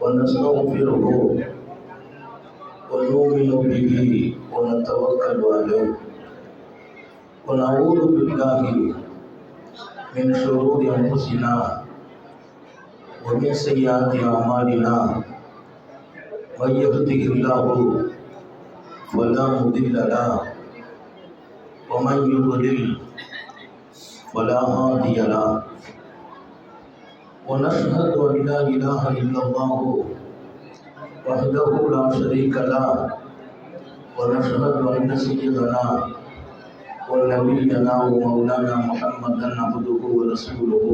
ونستغفره ونؤمن به ونتوكل عليه ونعوذ بالله من شرور أنفسنا ومن سيئات أعمالنا من يهده الله فلا مضل له ومن يضلل فلا هادي له ونشهد أن لا إله إلا الله وحده لا شريك له ونشهد أن سيدنا ونبينا ومولانا محمدا عبده ورسوله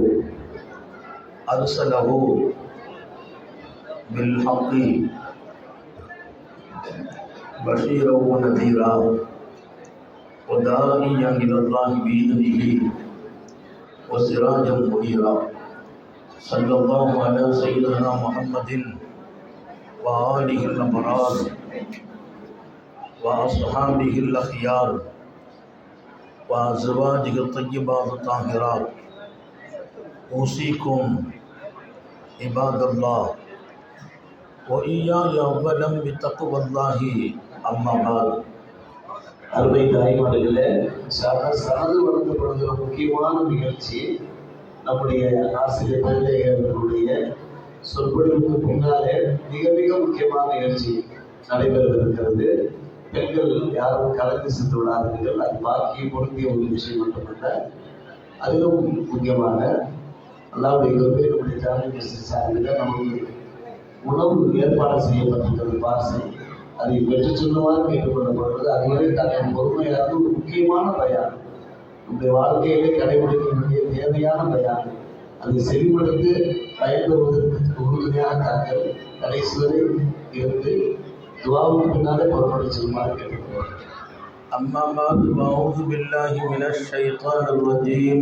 أرسله بالحق بشيرا ونذيرا وداعيا إلى الله بإذنه وسراجا منيرا صلى الله على سيدنا محمد وآله الأبرار وأصحابه الأخيار وأزواجه الطيبات الطاهرات أوصيكم عباد الله وإياي أولا بتقوى الله أما بعد. அருமை தாய்மார்களே, சனது வழங்கப்படுகிற முக்கியமான நிகழ்ச்சி நம்முடைய ஆசிரியர் பிள்ளைகளுடைய சொற்பொழிவுக்கு பின்னாலே மிக மிக முக்கியமான நிகழ்ச்சி நடைபெறவிருக்கிறது. பெண்கள் யாரும் கலந்து சென்று விடாதீர்கள். அது பாக்கி பொருந்திய ஒரு விஷயம் மட்டுமல்ல, அதிலும் முக்கியமான அல்லாவுடைய நம்முடைய ஜாமி சார்பில் நமக்கு உணவு ஏற்பாடு செய்யப்பட்டிருக்கிறது. பார்சல் அதை பெற்று சொன்னவாறு கேட்டுக்கொள்ளப்படுவது அதுவரை தங்கள் பொறுமையாக ஒரு முக்கியமான பயான், நம்முடைய வாழ்க்கையிலே கடைபிடிக்க வேண்டிய தேவையான பயான், அதை செவிமடுத்து பயன்பெறுவதற்கு உறுதுணையாக தாங்கள் கடைசி வரை இருந்து துவாவுக்கு பின்னாலே பொறுப்படை சொல்லுமாறு கேட்டுக்கொள்வார். أما بعد فأعوذ بالله من الشيطان الرجيم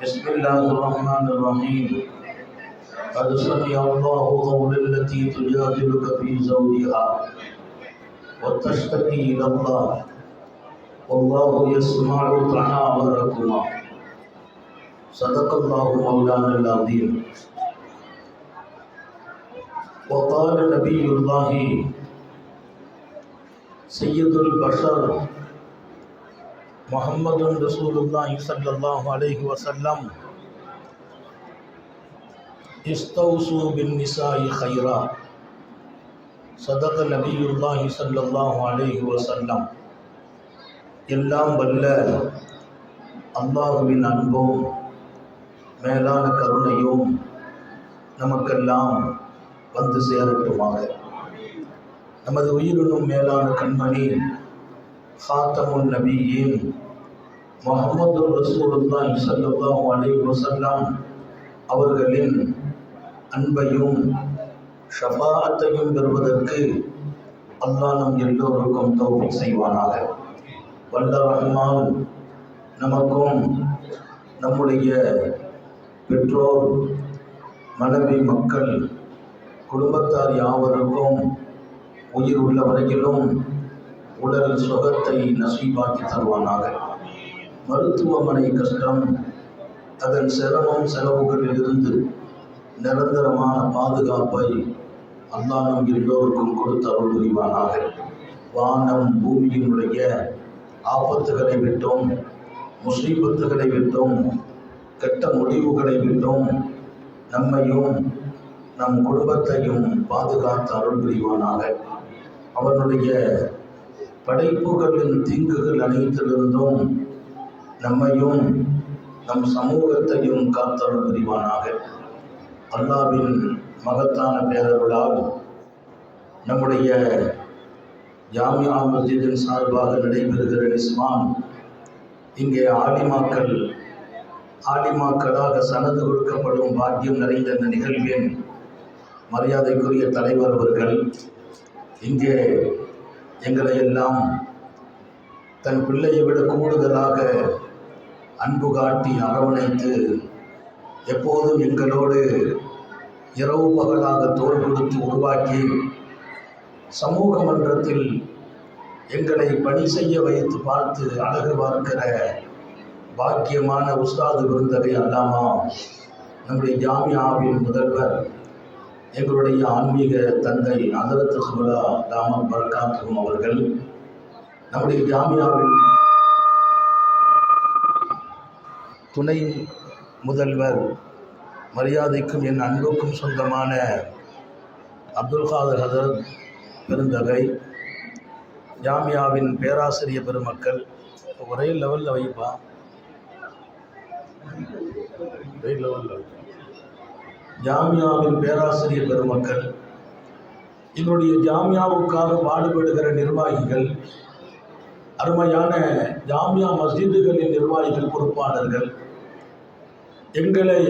بسم الله الرحمن الرحيم قد سمع الله قول التي تجادلك في زوجها وتشتكي إلى الله والله يسمع تحاوركما صدق الله مولانا العظيم. وقال نبي الله سيد البشر محمد رسول الله صلى الله عليه وسلم استوصوا بالنساء خيرا صدق نبي الله صلى الله عليه وسلم. எல்லாம் வல்ல அல்லாஹ்வின் அன்பும் மேலான கருணையும் நமக்கெல்லாம் வந்து சேரட்டுமாக. நமது உயிரினும் மேலான கண்மணி ஹாத்தமுன் நபியின் முஹம்மது ரசூலுல்லாஹி ஸல்லல்லாஹு அலைஹி வஸல்லம் அவர்களின் அன்பையும் ஷஃபாஅத்தையும் பெறுவதற்கு அல்லாஹ் நம் எல்லோருக்கும் தௌஃபீக் செய்வானாக. வல்ல ரஹ்மான் நமக்கும் நம்முடைய பெற்றோர், மனைவி, மக்கள், குடும்பத்தார் யாவருக்கும் உயிர் உள்ள வரையிலும் உடல் சுகத்தை நசீபாக்கி தருவானாக. மருத்துவமனை கஷ்டம், அதன் சிரமம் செலவுகளில் இருந்து நிரந்தரமான பாதுகாப்பை அல்லாஹ் நம் எல்லோருக்கும் கொடுத்து அருள் புரிவானாக. வானம் பூமியினுடைய ஆபத்துகளை விட்டும், முசீபத்துகளை விட்டும், கெட்ட முடிவுகளை விட்டும் நம்மையும் நம் குடும்பத்தையும் பாதுகாத்து அருள் புரிவானாக. அவனுடைய படைப்புகளின் தீங்குகள் அனைத்திலிருந்தும் நம்மையும் நம் சமூகத்தையும் காத்தருள் புரிவானாக. அல்லாஹ்வின் மகத்தான பேரருளால் நம்முடைய ஜாமியா மஸ்ஜிதின் சார்பாக நடைபெறுகிற நிஸ்வான், இங்கே ஆலிமாக்களாக சனது கொடுக்கப்படும் பாக்கியம் நிறைந்த இந்த நிகழ்வின் மரியாதைக்குரிய தலைவர் அவர்கள் இங்கே எங்களை எல்லாம் தன் பிள்ளையை விட கூடுதலாக அன்பு காட்டி அரவணைத்து எப்போதும் எங்களோடு இரவு பகலாக தோள் கொடுத்து உருவாக்கி சமூக மன்றத்தில் எங்களை பணி செய்ய வைத்து பார்த்து அழகு பார்க்கிற பாக்கியமான உஸ்தாது விருந்தகை அல்லாமா நம்முடைய ஜாமியாவின் முதல்வர் எங்களுடைய ஆன்மீக தந்தை ஹதரத் குப்லா தாமத் பரக்காத்துஹும் அவர்கள் நம்முடைய ஜாமியாவின் துணை முதல்வர், மரியாதைக்கும் என் அன்புக்கும் சொந்தமான அப்துல் காதர் ஹதரத் பெருந்தகை, ஜாமியாவின் பேராசிரியர் பெருமக்கள், ஒரே லெவலில் வைப்பா, ஒரே லெவலில் ஜாமியாவின் பேராசிரியர் பெருமக்கள், எங்களுடைய ஜாமியாவுக்காக பாடுபடுகிற நிர்வாகிகள், அருமையான ஜாமியா மஸ்ஜிதுகளின் நிர்வாகிகள், பொறுப்பாளர்கள், எங்களை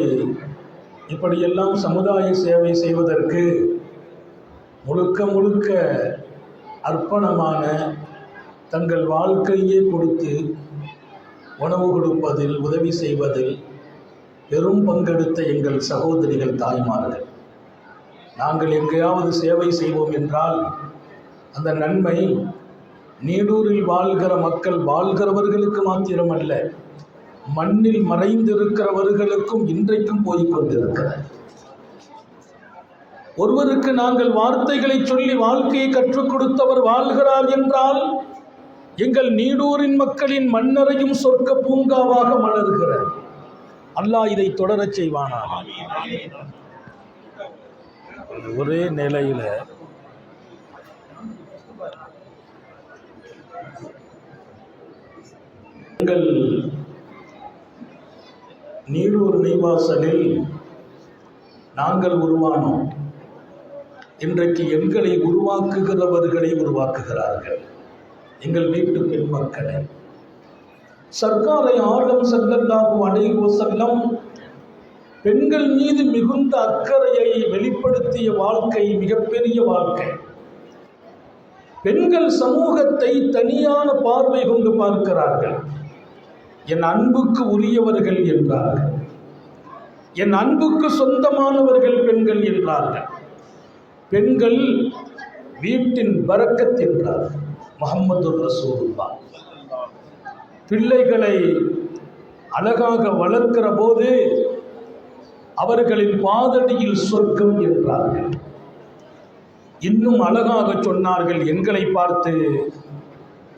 இப்படியெல்லாம் சமுதாய சேவை செய்வதற்கு முழுக்க முழுக்க அர்ப்பணமான தங்கள் வாழ்க்கையே கொடுத்து உணவு கொடுப்பதில், உதவி செய்வதில் பெரும் பங்கெடுத்த எங்கள் சகோதரிகள், தாய்மார்கள், நாங்கள் எங்கேயாவது சேவை செய்வோம் என்றால் அந்த நன்மை நீடூரில் வாழ்கிற மக்கள், வாழ்கிறவர்களுக்கு மாத்திரமல்ல, மண்ணில் மறைந்திருக்கிறவர்களுக்கும் இன்றைக்கும் போய்கொண்டிருக்கிறது. ஒருவருக்கு நாங்கள் வார்த்தைகளை சொல்லி வாழ்க்கையை கற்றுக் கொடுத்தவர் வாழ்கிறார் என்றால் எங்கள் நீடூரின் மக்களின் மண்ணறையும் சொர்க்க பூங்காவாக மலர்கிறது. அல்லாஹ் இதை தொடரச் செய்வானா? ஒரே நிலையில எங்கள் நீடூர் நெய்வாசலில் நாங்கள் உருவானோம். இன்றைக்கு எங்களை உருவாக்குகிறவர்களை உருவாக்குகிறார்கள், எங்கள் வீட்டு பெண் மக்களை. சர்க்காரை ஆலம் ஸல்லல்லாஹு அலைஹி வஸல்லம் பெண்கள் மீது மிகுந்த அக்கறையை வெளிப்படுத்திய வாழ்க்கை மிகப்பெரிய வாழ்க்கை. பெண்கள் சமூகத்தை தனியான பார்வை கொண்டு பார்க்கிறார்கள். என் அன்புக்கு உரியவர்கள் என்றார்கள், என் அன்புக்கு சொந்தமானவர்கள் பெண்கள் என்றார்கள். பெண்கள் வீட்டின் பரக்கத் என்றார்கள். முஹம்மது ரசூலுல்லாஹ் பிள்ளைகளை அழகாக வளர்க்கிற போது அவர்களின் பாதடியில் சொர்க்கம் என்றார்கள். இன்னும் அழகாக சொன்னார்கள் எங்களை பார்த்து,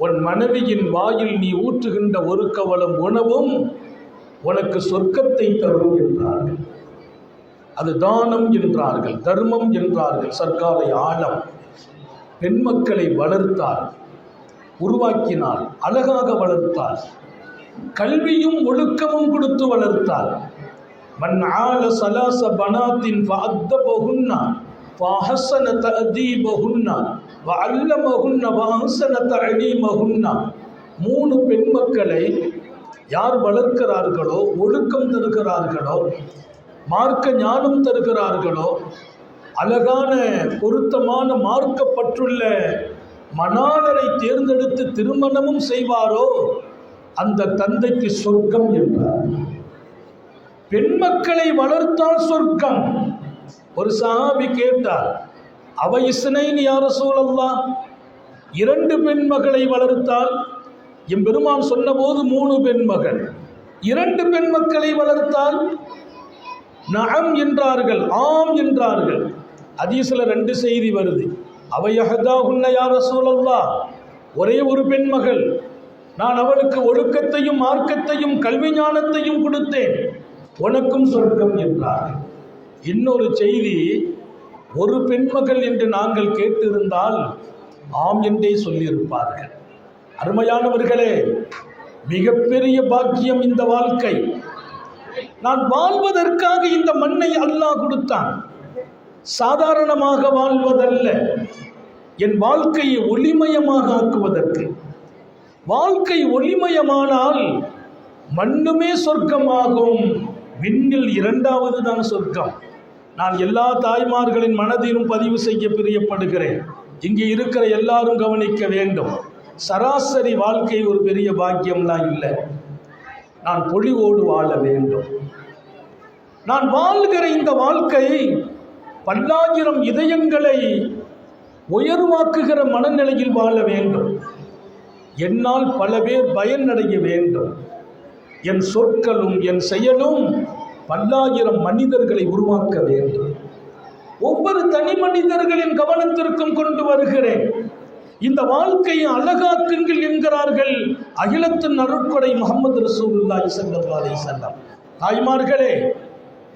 உன் மனைவியின் வாயில் நீ ஊற்றுகின்ற ஒரு கவளம் உணவும் உனக்கு சொர்க்கத்தை தரும் என்றார்கள். அது தானம் என்றார்கள், தர்மம் என்றார்கள். சர்க்காரை ஆலம் பெண் மக்களை வளர்த்தார், உருவாக்கினார், அழகாக வளர்த்தார், கல்வியும் ஒழுக்கமும் கொடுத்து வளர்த்தார். மன் ஆல ஸலாஸ பனாத்தின் ஃபஅத்தபஹுன்ன ஃபஅஹஸன தஅதீபஹுன்ன வஅல்லமஹுன்ன வஅஹஸன தஅலீமஹுன்ன. 3 பெண் மக்களை யார் வளர்க்கிறார்களோ, ஒழுக்கம் தருகிறார்களோ, மார்க்க ஞானம் தருகிறார்களோ, அழகான பொருத்தமான மார்க்கப்பற்றுள்ள மணாளரை தேர்ந்தெடுத்து திருமணமும் செய்வாரோ அந்த தந்தைக்கு சொர்க்கம் என்றார். பெண் மக்களை வளர்த்தால் சொர்க்கம். ஒரு சஹாபி கேட்டார், அவ இஸ்னைன் யா ரசூலல்லாஹ், 2 பெண் மகளை வளர்த்தால்? எம்பெருமான் சொன்னபோது 3 பெண் மகள், 2 பெண் மக்களை வளர்த்தால்? நஅம் என்றார்கள், ஆம் என்றார்கள். ஹதீஸ்ல 2 செய்தி வருது. அவையஹதாஹுன்ன யா ரசூலல்லாஹ், ஒரே ஒரு பெண் மகள், நான் அவளுக்கு ஒழுக்கத்தையும் மார்க்கத்தையும் கல்வி ஞானத்தையும் கொடுத்தேன், உனக்கும் சொர்க்கம் என்றார்கள். இன்னொரு செய்தி, ஒரு பெண் மகள் என்று நாங்கள் கேட்டிருந்தால் ஆம் என்றே சொல்லியிருப்பார்கள். அருமையானவர்களே, மிகப்பெரிய பாக்கியம் இந்த வாழ்க்கை. நான் வாழ்வதற்காக இந்த மண்ணை அல்லாஹ் கொடுத்தான், சாதாரணமாக வாழ்வதல்ல, என் வாழ்க்கையை ஒளிமயமாக ஆக்குவதற்கு. வாழ்க்கை ஒளிமயமானால் மண்ணுமே சொர்க்கமாகும், விண்ணில் 2வது தான் சொர்க்கம். நான் எல்லா தாய்மார்களின் மனதிலும் பதிவு செய்ய பிரியப்படுகிறேன். இங்கே இருக்கிற எல்லாரும் கவனிக்க வேண்டும். சராசரி வாழ்க்கை ஒரு பெரிய பாக்கியம்லாம் இல்லை. நான் பொலிவோடு வாழ வேண்டும். நான் வாழ்கிற இந்த வாழ்க்கை பல்லாயிரம் இதயங்களை உயர்வாக்குகிற மனநிலையில் வாழ வேண்டும். என்னால் பல பேர் பயனடைய வேண்டும். என் சொற்களும் என் செயலும் பல்லாயிரம் மனிதர்களை உருவாக்க வேண்டும். ஒவ்வொரு தனி மனிதர்களின் கவனத்திற்கும் கொண்டு வருகிறேன். இந்த வாழ்க்கையை அழகாக்குங்கள் என்கிறார்கள் அகிலத்தின் அருட்கொடை முஹம்மது ரசூலுல்லாஹி ஸல்லல்லாஹு அலைஹி வஸல்லம். தாய்மார்களே,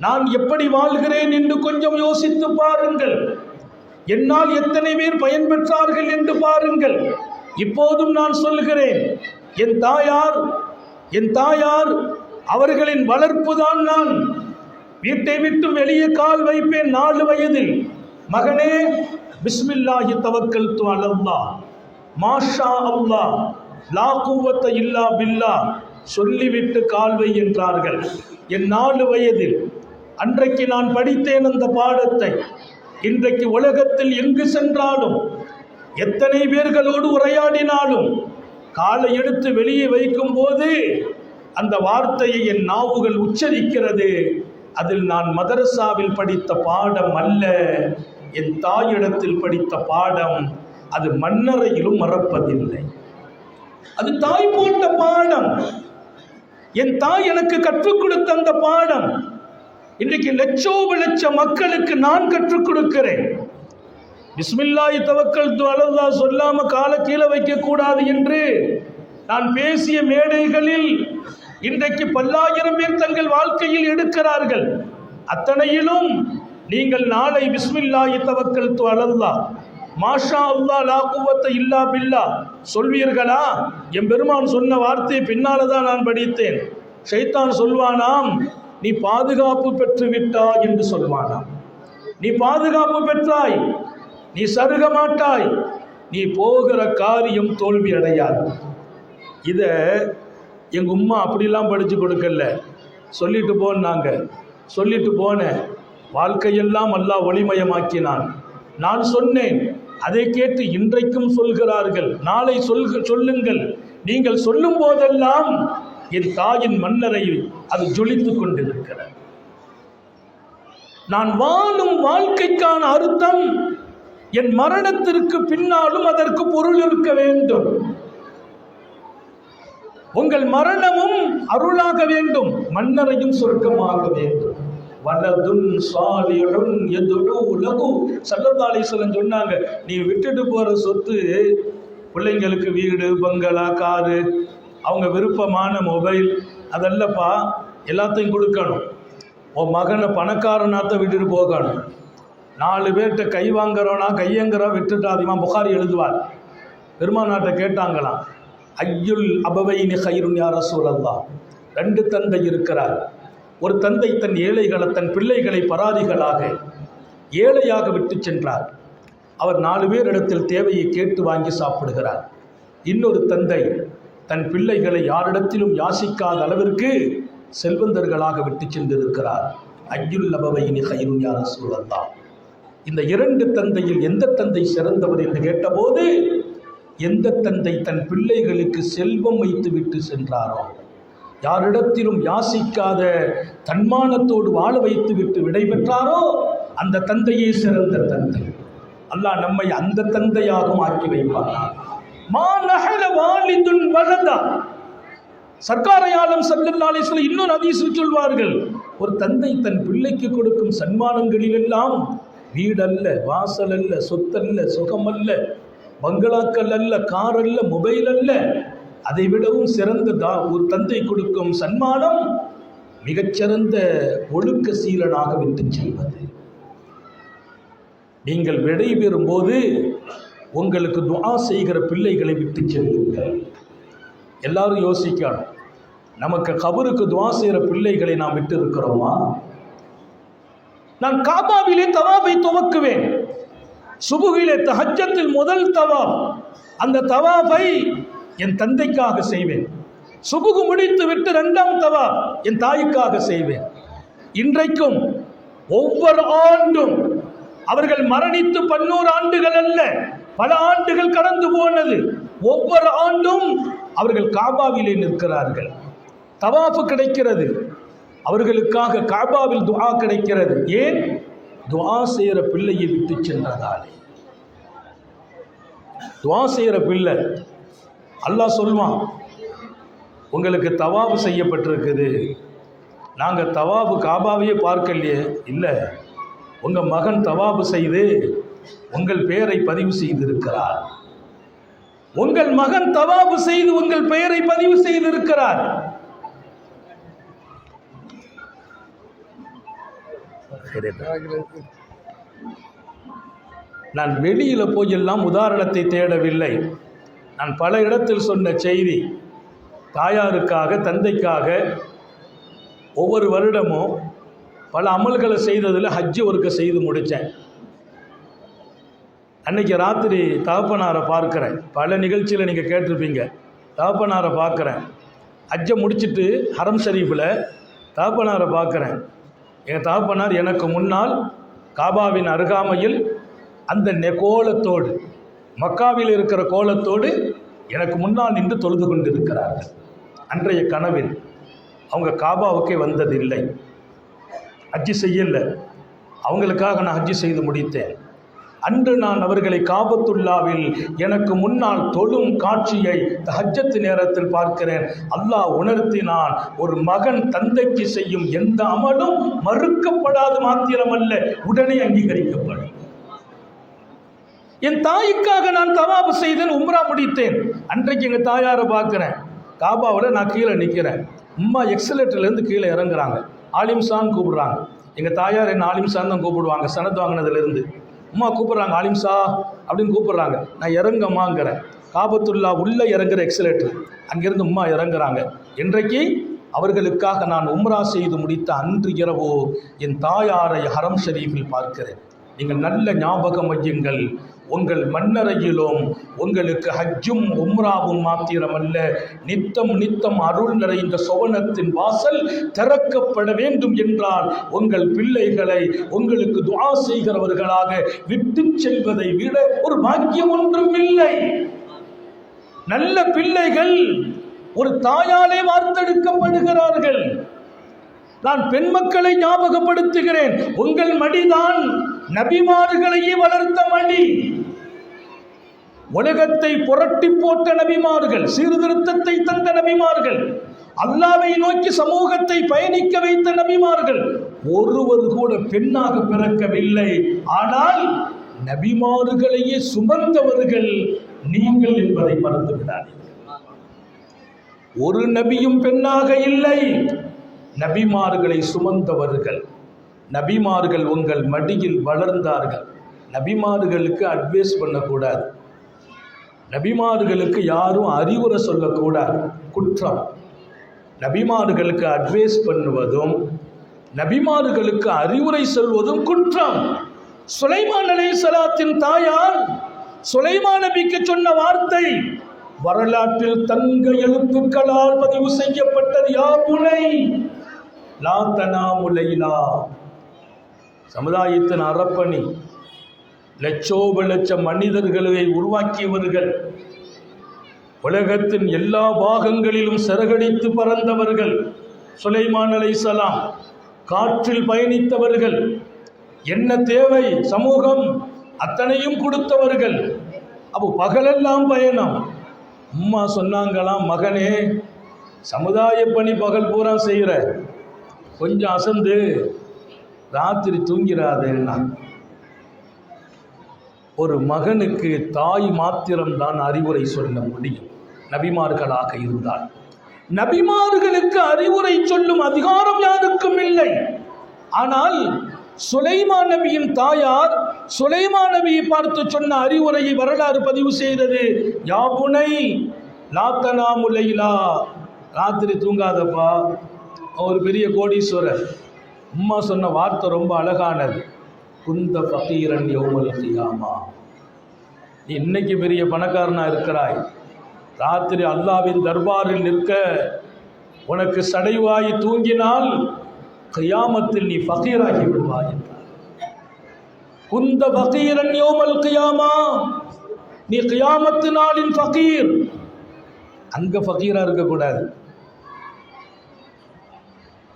நான் எப்படி வாழ்கிறேன் என்று கொஞ்சம் யோசித்து பாருங்கள். என்னால் எத்தனை பேர் பயன்பெற்றார்கள் என்று பாருங்கள். இப்போதும் நான் சொல்கிறேன், என் தாயார் அவர்களின் வளர்ப்பு தான். நான் வீட்டை விட்டு வெளியே கால் வைப்பேன் 4 வயதில். மகனே, பிஸ்மில்லாஹி தவக்கல்து அலல்லாஹ், மாஷா அல்லாஹ், லா குவத்த இல்லா பில்லாஹ் சொல்லிவிட்டு கால்வை என்றார்கள். என் 4 வயதில் அன்றைக்கு நான் படித்தேன் அந்த பாடத்தை. இன்றைக்கு உலகத்தில் எங்கு சென்றாலும், எத்தனை பேர்களோடு உரையாடினாலும், காலை எடுத்து வெளியே வைக்கும் போது அந்த வார்த்தையை என் நாவுகள் உச்சரிக்கிறது. அதில் நான் மதரசாவில் படித்த பாடம் அல்ல, என் தாயிடத்தில் படித்த பாடம். அது மன்னரையிலும் மறப்பதில்லை. அது தாய் போட்ட பாடம். என் தாய் எனக்கு கற்றுக் கொடுத்த அந்த பாடம் இன்றைக்கு லட்ச மக்களுக்கு நான் கற்றுக் கொடுக்கிறேன். பிஸ்மில்லாஹி தவக்கல்து அலல்லாஹ் சொல்லாம காலை கீழே வைக்க கூடாது என்று நான் பேசிய மேடைகளில் இன்றைக்கு பல்லாயிரம் பேர் தங்கள் வாழ்க்கையில் எடுக்கிறார்கள். அத்தனையிலும் நீங்கள் நாளை பிஸ்மில்லாஹி தவக்கல்து அலல்லாஹ், மாஷா அல்லாஹ், லா குவத்த இல்லா பில்லாஹ் சொல்வீர்களா? என் பெருமான் சொன்ன வார்த்தையை பின்னால தான் நான் படித்தேன். ஷைத்தான் சொல்வானாம், நீ பாதுகாப்பு பெற்று விட்டாய் என்று சொல்வானாம். நீ பாதுகாப்பு பெற்றாய், நீ சருக மாட்டாய், நீ போகிற காரியம் தோல்வி அடையாது. இதை எங்கள் உம்மா அப்படிலாம் படித்து கொடுக்கல, சொல்லிட்டு போனாங்க. சொல்லிட்டு போனேன். வாழ்க்கையெல்லாம் அல்லாஹ் ஒளிமயமாக்கினான். நான் சொன்னேன், அதை கேட்டு இன்றைக்கும் சொல்கிறார்கள். நாளை சொல்லுங்கள். நீங்கள் சொல்லும் போதெல்லாம் என் தாயின் மன்னரையில் அது ஜொலித்து கொண்டிருக்கிறது. நான் வாழும் வாழ்க்கைக்கான அர்த்தம் என் மரணத்திற்கு பின்னாலும் அதற்கு பொருள் இருக்க வேண்டும். உங்கள் மரணமும் அருளாக வேண்டும், மன்னரையும் சொர்க்கமாக வேண்டும். வலதுன் சாலிஹுன் யதுஉ லஹு ஸல்லல்லாஹு அலைஹி வஸல்லம் சொன்னாங்க, நீ விட்டுட்டு போற சொத்து பிள்ளைங்களுக்கு வீடு, பங்களா, காரு, அவங்க விருப்பமான மொபைல், அதல்லப்பா எல்லாத்தையும் கொடுக்கணும். உன் மகனை பணக்காரனாத்த விட்டுட்டு போகணும். 4 பேர்கிட்ட கை வாங்குறோன்னா கையங்கிறா விட்டுட்டாதிமா. புகாரி எழுதுவார். பெருமானாட்ட கேட்டாங்களாம், ஐயுல் அபவைனி கைருன் யா ரசூலல்லாஹ். 2 தந்தை இருக்கிறார். ஒரு தந்தை தன் ஏழைகளை, தன் பிள்ளைகளை பராதிகளாக ஏழையாக விட்டு சென்றார். அவர் 4 பேரிடத்தில் தேவையை கேட்டு வாங்கி சாப்பிடுகிறார். இன்னொரு தந்தை தன் பிள்ளைகளை யாரிடத்திலும் யாசிக்காத அளவிற்கு செல்வந்தர்களாக விட்டு சென்றிருக்கிறார். ஐயுல் அபவைனி கைருன் யா ரசூலல்லாஹ். இந்த 2 தந்தையில் எந்த தந்தை சிறந்தவர் என்று கேட்டபோது, எந்த தந்தை தன் பிள்ளைகளுக்கு செல்வம் வைத்து விட்டு சென்றாரோ, யாரிடத்திலும் யாசிக்காத தன்மானத்தோடு வாழ வைத்து விட்டு விடைபெற்றாரோ, அந்த தந்தையே சிறந்த தந்தை. அல்லாஹ் நம்மை அந்த தந்தையாகவும் ஆக்கி வைப்பார். மா நஹல வாலிதுன் வலதா. சர்க்காரை ஆலம் ஸல்லல்லாஹு அலைஹி வஸல்லம் இன்னொரு ஹதீஸில் சொல்வார்கள், ஒரு தந்தை தன் பிள்ளைக்கு கொடுக்கும் சன்மானங்களிலெல்லாம் வீடல்ல, வாசல் அல்ல, சொத்தல்ல, சுகமல்ல, பங்களாக்கள் அல்ல, கார் அல்ல, மொபைல் அல்ல, அதை விடவும் சிறந்த ஒரு தந்தை கொடுக்கும் சன்மானம் மிகச்சிறந்த ஒழுக்க சீலனாக விட்டு செல்வது. நீங்கள் விடை பெறும்போது உங்களுக்கு துஆ செய்கிற பிள்ளைகளை விட்டு செல்லுங்கள். எல்லாரும் யோசிக்கணும், நமக்கு கபருக்கு துஆ செய்கிற பிள்ளைகளை நாம் விட்டு இருக்கிறோமா? நான் காபாவிலே தவாஃபை துவக்குவேன். சுபுகிலே தஹஜ்ஜத்தில் முதல் தவாஃப், அந்த தவாஃபை என் தந்தைக்காக செய்வேன். சுபுகு முடித்து விட்டு 2ஆம் தவாஃப் என் தாய்க்காக செய்வேன். இன்றைக்கும் ஒவ்வொரு ஆண்டும் அவர்கள் மரணித்து 11 ஆண்டுகள் அல்ல, பல ஆண்டுகள் கடந்து போனது. ஒவ்வொரு ஆண்டும் அவர்கள் காபாவிலே நிற்கிறார்கள். தவாஃபு கிடைக்கிறது, அவர்களுக்காக காபாவில் துஆ கிடைக்கிறது. ஏன்? துஆ செய்கிற பிள்ளையை விட்டு சென்றதாலே. துஆ செய்கிற பிள்ளை அல்லாஹ் சொல்வான், உங்களுக்கு தவாஃபு செய்யப்பட்டிருக்குது, நாங்கள் தவாஃபு காபாவையே பார்க்கலையே. இல்லை, உங்கள் மகன் தவாபு செய்து உங்கள் பெயரை பதிவு செய்திருக்கிறார். உங்கள் மகன் தவாபு செய்து உங்கள் பெயரை பதிவு செய்திருக்கிறார். நான் வெளியில போயெல்லாம் உதாரணத்தை தேடவில்லை. நான் பல இடத்தில் சொன்ன செய்தி. தாயாருக்காக, தந்தைக்காக ஒவ்வொரு வருடமும் பல அமல்களை செய்ததில் ஹஜ்ஜு ஒருக்க செய்து முடித்தேன். அன்னைக்கு ராத்திரி தகப்பனாரை பார்க்குறேன். பல நிகழ்ச்சியில் நீங்கள் கேட்டிருப்பீங்க. தகப்பனாரை பார்க்குறேன். ஹஜ்ஜை முடிச்சுட்டு ஹரம் ஷரீஃபில் தகப்பனாரை பார்க்குறேன். எங்கள் தகப்பனார் எனக்கு முன்னால் காபாவின் அருகாமையில் அந்த கோலத்தோடு, மக்காவில் இருக்கிற கோலத்தோடு எனக்கு முன்னால் நின்று தொழுது கொண்டிருக்கிறார்கள். அன்றைய கனவில் அவங்க காபாவுக்கே வந்ததில்லை, ஹஜ்ஜி செய்யலை. அவங்களுக்காக நான் ஹஜ்ஜி செய்து முடித்தேன். அன்று நான் அவர்களை காபத்துல்லாவில் எனக்கு முன்னால் தொழும் காட்சியை ஹஜ்ஜத்து நேரத்தில் பார்க்கிறேன். அல்லாஹ் உணர்த்தினான், ஒரு மகன் தந்தைக்கு செய்யும் எந்த அமலும் மறுக்கப்படாது மாத்திரமல்ல, உடனே அங்கீகரிக்கப்படும். என் தாய்க்காக நான் தவாபு செய்தேன், உம்ரா முடித்தேன். அன்றைக்கு எங்கள் தாயாரை பார்க்குறேன். காபாவில் நான் கீழே நிற்கிறேன். அம்மா எக்ஸலேட்டர்லேருந்து கீழே இறங்குறாங்க. ஆலிம்சான்னு கூப்பிடுறாங்க. எங்கள் தாயார் என்ன ஆலிம்சான் தான் கூப்பிடுவாங்க, சனத் வாங்கினதுலேருந்து. அம்மா கூப்பிட்றாங்க, ஆலிம்சா அப்படின்னு கூப்பிட்றாங்க. நான் இறங்கம்மாங்கிறேன். காபத்துல்லா உள்ளே இறங்குற எக்ஸலேட்டர், அங்கேருந்து அம்மா இறங்குறாங்க. இன்றைக்கு அவர்களுக்காக நான் உம்ரா செய்து முடித்த அன்று இரவோ என் தாயாரை ஹரம் ஷரீஃபில் பார்க்கிறேன். நீங்கள் நல்ல ஞாபகம் வையுங்கள், உங்கள் மண்ணறையிலும் உங்களுக்கு ஹஜ்ஜும் உம்ராவும் மாத்திரமல்ல, நித்தம் நித்தம் அருள் நிறைந்த சொவனத்தின் வாசல் திறக்கப்பட வேண்டும் என்றால் உங்கள் பிள்ளைகளை உங்களுக்கு துஆ செய்கிறவர்களாக விட்டு செல்வதை விட ஒரு பாக்கியம் ஒன்றும் இல்லை. நல்ல பிள்ளைகள் ஒரு தாயாலே வார்த்தெடுக்கப்படுகிறார்கள். நான் பெண் மக்களை ஞாபகப்படுத்துகிறேன். உங்கள் மடிதான் நபிமார்களையே வளர்த்த மடி. உலகத்தை புரட்டி போட்ட நபிமார்கள், சீர்திருத்தத்தை தந்த நபிமார்கள், அல்லாஹ்வை நோக்கி சமூகத்தை பயணிக்க வைத்த நபிமார்கள், ஒருவர் கூட பெண்ணாக பிறக்கவில்லை. ஆனால் நபிமார்களையே சுமந்தவர்கள் நீங்கள் என்பதை மறந்து விடாதீர்கள். ஒரு நபியும் பெண்ணாக இல்லை, நபிமார்களை சுமந்தவர்கள். நபிமார்கள் உங்கள் மடியில் வளர்ந்தார்கள். நபிமார்களுக்கு அட்வைஸ் பண்ணக்கூடாது, நபிமார்களுக்கு யாரும் அறிவுரை சொல்லக்கூடாது, குற்றம். நபிமார்களுக்கு அட்வைஸ் பண்ணுவதும் நபிமார்களுக்கு அறிவுரை சொல்வதும் குற்றம். சுலைமான் அலைஹிஸ்ஸலாத்தின் தாயார் சுலைமான் நபிக்கு சொன்ன வார்த்தை வரலாற்றில் தங்க எழுத்துக்களால் பதிவு செய்யப்பட்டது. யா புனை லா தனாமு லைலா. சமுதாயத்தின் அறப்பணி, லட்சோப லட்ச மனிதர்களை உருவாக்கியவர்கள், உலகத்தின் எல்லா பாகங்களிலும் சிறகடித்து பறந்தவர்கள் சுலைமான் அலைஹிஸ்ஸலாம். காற்றில் பயணித்தவர்கள், என்ன தேவை சமூகம் அத்தனையும் கொடுத்தவர்கள். அப்போ பகலெல்லாம் பயணம். அம்மா சொன்னாங்களாம், மகனே சமுதாய பணி பகல் பூரா செய்கிற, கொஞ்சம் அசந்து ராத்திரி தூங்கிறாதேன்னா. ஒரு மகனுக்கு தாய் மாத்திரம்தான் அறிவுரை சொல்ல முடியும், நபிமார்களாக இருந்தால். நபிமார்களுக்கு அறிவுரை சொல்லும் அதிகாரம் யாருக்கும் இல்லை. ஆனால் சுலைமான் நபியின் தாயார் சுலைமான் நபியை பார்த்து சொன்ன அறிவுரையை வரலாறு பதிவு செய்தது. யா புனை லா தனாமு லைலா. ராத்திரி தூங்காதப்பா. ஒரு பெரிய கோடீஸ்வரர். அம்மா சொன்ன வார்த்தை ரொம்ப அழகானது. குந்த ஃபகீரன் யௌமல் கியாமா. நீ இன்னைக்கு பெரிய பணக்காரனா இருக்கிறாய், ராத்திரி அல்லாஹ்வின் தர்பாரில் நிற்க உனக்கு சடைவாய் தூங்கினால் கியாமத்தில் நீ ஃபகீராகி விடுவாய். குந்த ஃபகீரன் யௌமல் கியாமா. நீ கியாமத்து நாளின் ஃபகீர். அங்க ஃபகீரா இருக்கக்கூடாது,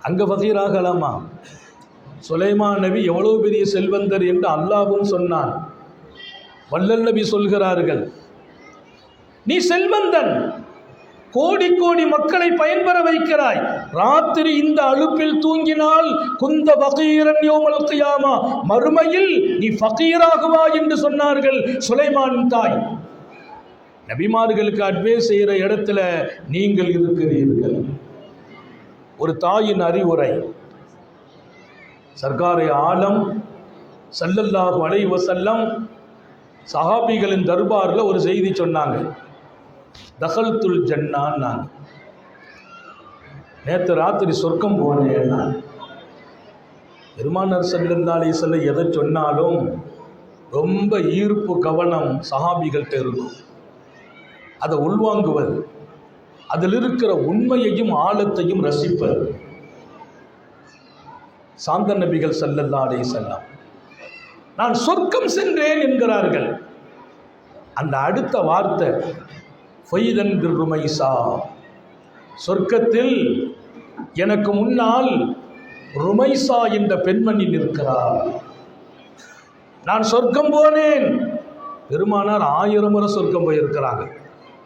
அங்க ஃபகீராகலாமா? சுலைமான் நபி எவ்வளவு பெரிய செல்வந்தர் என்று அல்லாஹ்வும் சொன்னான். வல்லல் நபி சொல்கிறார்கள், நீ செல்வந்தன், கோடி கோடி மக்களை பயன்பெற வைக்கிறாய். ராத்திரி இந்த அலுப்பில் தூங்கினால் குந்த ஃபகீரன் யௌமல் கியாமா, மறுமையில் நீ ஃபகீராகுவா என்று சொன்னார்கள் சுலைமான் தாய். நபிமார்களுக்கு அட்வைஸ் செய்கிற இடத்துல நீங்கள் இருக்கிறீர்கள். ஒரு தாயின் அறிவுரை. சர்க்காரை ஆலம் ஸல்லல்லாஹு அலைஹி வஸல்லம் சஹாபிகளின் தர்பாரில் ஒரு செய்தி சொன்னாங்க. தகல்துல் ஜன்னான், நேற்று ராத்திரி சொர்க்கம் போனேன். பெருமானார் ஸல்லல்லாஹு அலைஹி வஸல்லம் எதை சொன்னாலும் ரொம்ப ஈர்ப்பு கவனம் சஹாபிகள்கிட்ட இருக்கும். அதை உள்வாங்குவது, அதில் இருக்கிற உண்மையையும் ஆழத்தையும் ரசிப்பது. சாந்த நபிகள் ஸல்லல்லாஹு அலைஹி வஸல்லம் நான் சொர்க்கம் சென்றேன் என்கிறார்கள். அந்த அடுத்த வார்த்தை ஃபைதன் ருமைசா, சொர்க்கத்தில் எனக்கு முன்னால் ருமைசா என்ற பெண்மணி நிற்கிறார். நான் சொர்க்கம் போனேன். பெருமானார் 1000 முறை சொர்க்கம் போயிருக்கிறாங்க.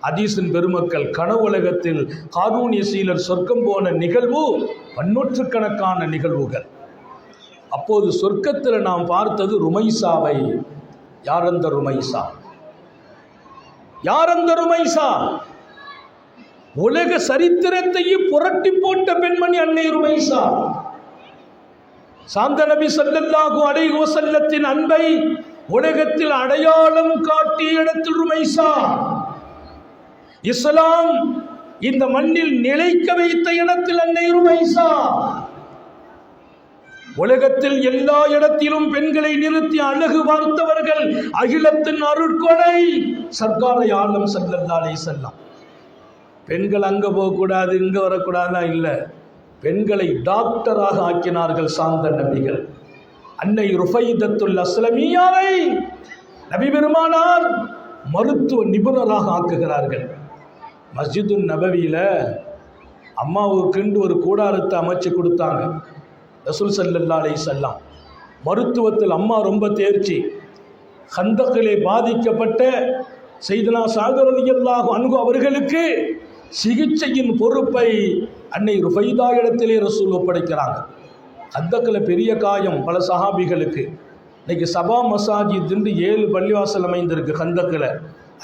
ஹதீஸின் பெருமக்கள் கனவுலகத்தில் ஹாரூன் யஸீலர் சொர்க்கம் போன நிகழ்வு 100கணக்கான நிகழ்வுகள். அப்போது சொர்க்கத்தில் நாம் பார்த்தது ருமைசாவை. யார் அந்த ருமைசா? யார் அந்த ருமைசா? உலக சரித்திரத்தையும் புரட்டி போட்ட பெண்மணி அன்னை ருமைசா. சாந்த நபி ஸல்லல்லாஹு அலைஹி வஸல்லத்தின் அன்பை உலகத்தில் அடையாளம் காட்டிய இடத்தில் ருமைசா. இஸ்லாம் இந்த மண்ணில் நிலைக்க வைத்த இடத்தில் அன்னை ருமைசா. உலகத்தில் எல்லா இடத்திலும் பெண்களை நிறுத்தி அழகு பார்த்தவர்கள் அகிலத்தின் அருட்கொடை சர்க்காரை ஆலம் ஸல்லல்லாஹு அலைஹி வஸல்லம். பெண்கள் அங்க போகக்கூடாது இங்க வரக்கூடாதுன்னா இல்லை, பெண்களை டாக்டராக ஆக்கினார்கள் சாந்த நபிகள். அன்னை ருஃபைதத்துல் அஸ்லமியாவை நபி பெருமானார் மருத்துவ நிபுணராக ஆக்குகிறார்கள். மஸ்ஜிது நபவியில் அம்மாவுக்குண்டு ஒரு கூடாரத்தை அமைச்சு கொடுத்தாங்க ரசூல் ஸல்லல்லாஹு அலைஹி வஸல்லம். மருத்துவத்தில் அம்மா ரொம்ப தேர்ச்சி. கந்தக்கிலே பாதிக்கப்பட்ட சையதுனா ஸஅத் ரலியல்லாஹு அன்ஹு அவர்களுக்கு சிகிச்சையின் பொறுப்பை அன்னை ருஃபைதா இடத்திலே ரசூல் ஒப்படைக்கிறாங்க. கந்தக்கில் பெரிய காயம் பல சஹாபிகளுக்கு. இன்னைக்கு சபா மசாஜித் 7 பள்ளிவாசல் அமைந்திருக்கு கந்தக்கில்.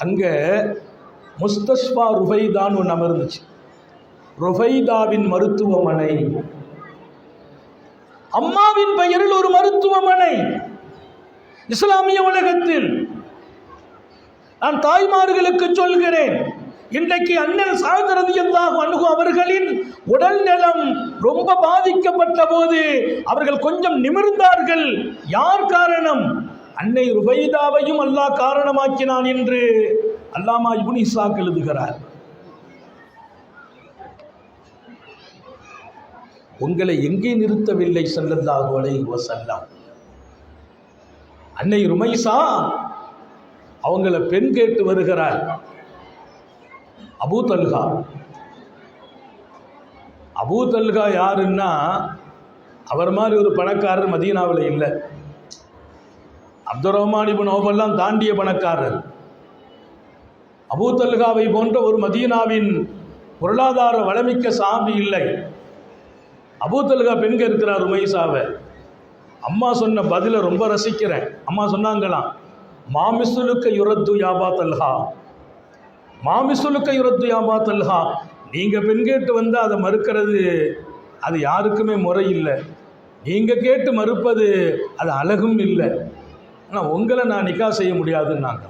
அங்கே முஸ்தஷ்பா ருஃபைதான்னு ஒன்று அமர்ந்துச்சு. ருஃபைதாவின் மருத்துவமனை, அம்மாவின் பெயரில் ஒரு மருத்துவமனை இஸ்லாமிய உலகத்தில். நான் தாய்மார்களுக்கு சொல்கிறேன், இன்றைக்கு அண்ணல் ஸஅத் ரலியல்லாஹு அன்ஹு அவர்களின் உடல் நலம் ரொம்ப பாதிக்கப்பட்ட போது அவர்கள் கொஞ்சம் நிமிர்ந்தார்கள். யார் காரணம்? அன்னை ருஃபைதாவையும் அல்லாஹ் காரணமாக்கினான் என்று அல்லாமா இப்னு இஸ்ஹாக் எழுதுகிறார். உங்களை எங்கே நிறுத்தவில்லை ஸல்லல்லாஹு அலைஹி வஸல்லம். அன்னை ருமைசா அவங்கள பெண் கேட்டு வருகிறார். Abu Talha. அபூ தல்ஹா யாருன்னா அவர் மாதிரி ஒரு பணக்காரர் மதீனாவில் இல்லை. அப்துர் ரஹ்மான் இப்னு அவ்ஃபெல்லாம் தாண்டிய பணக்காரர். அபூ தல்ஹாவை போன்ற ஒரு மதீனாவின் பொருளாதார வளமிக்க சாபி இல்லை. அபூ தல்ஹா பெண் கேட்கிறார் ருமைசாவை. அம்மா சொன்ன பதிலை ரொம்ப ரசிக்கிறேன். அம்மா சொன்னாங்களாம், மாமிசுலுக்க யுரத்து யாபா தல்ஹா, மாமிசுலுக்க யுரத்து யாபா தல்ஹா. நீங்கள் பெண் கேட்டு வந்து அதை மறுக்கிறது அது யாருக்குமே முறை இல்லை. நீங்கள் கேட்டு மறுப்பது அது அழகும் இல்லை. ஆனால் உங்களை நான் நிக்கா செய்ய முடியாதுன்னாங்க.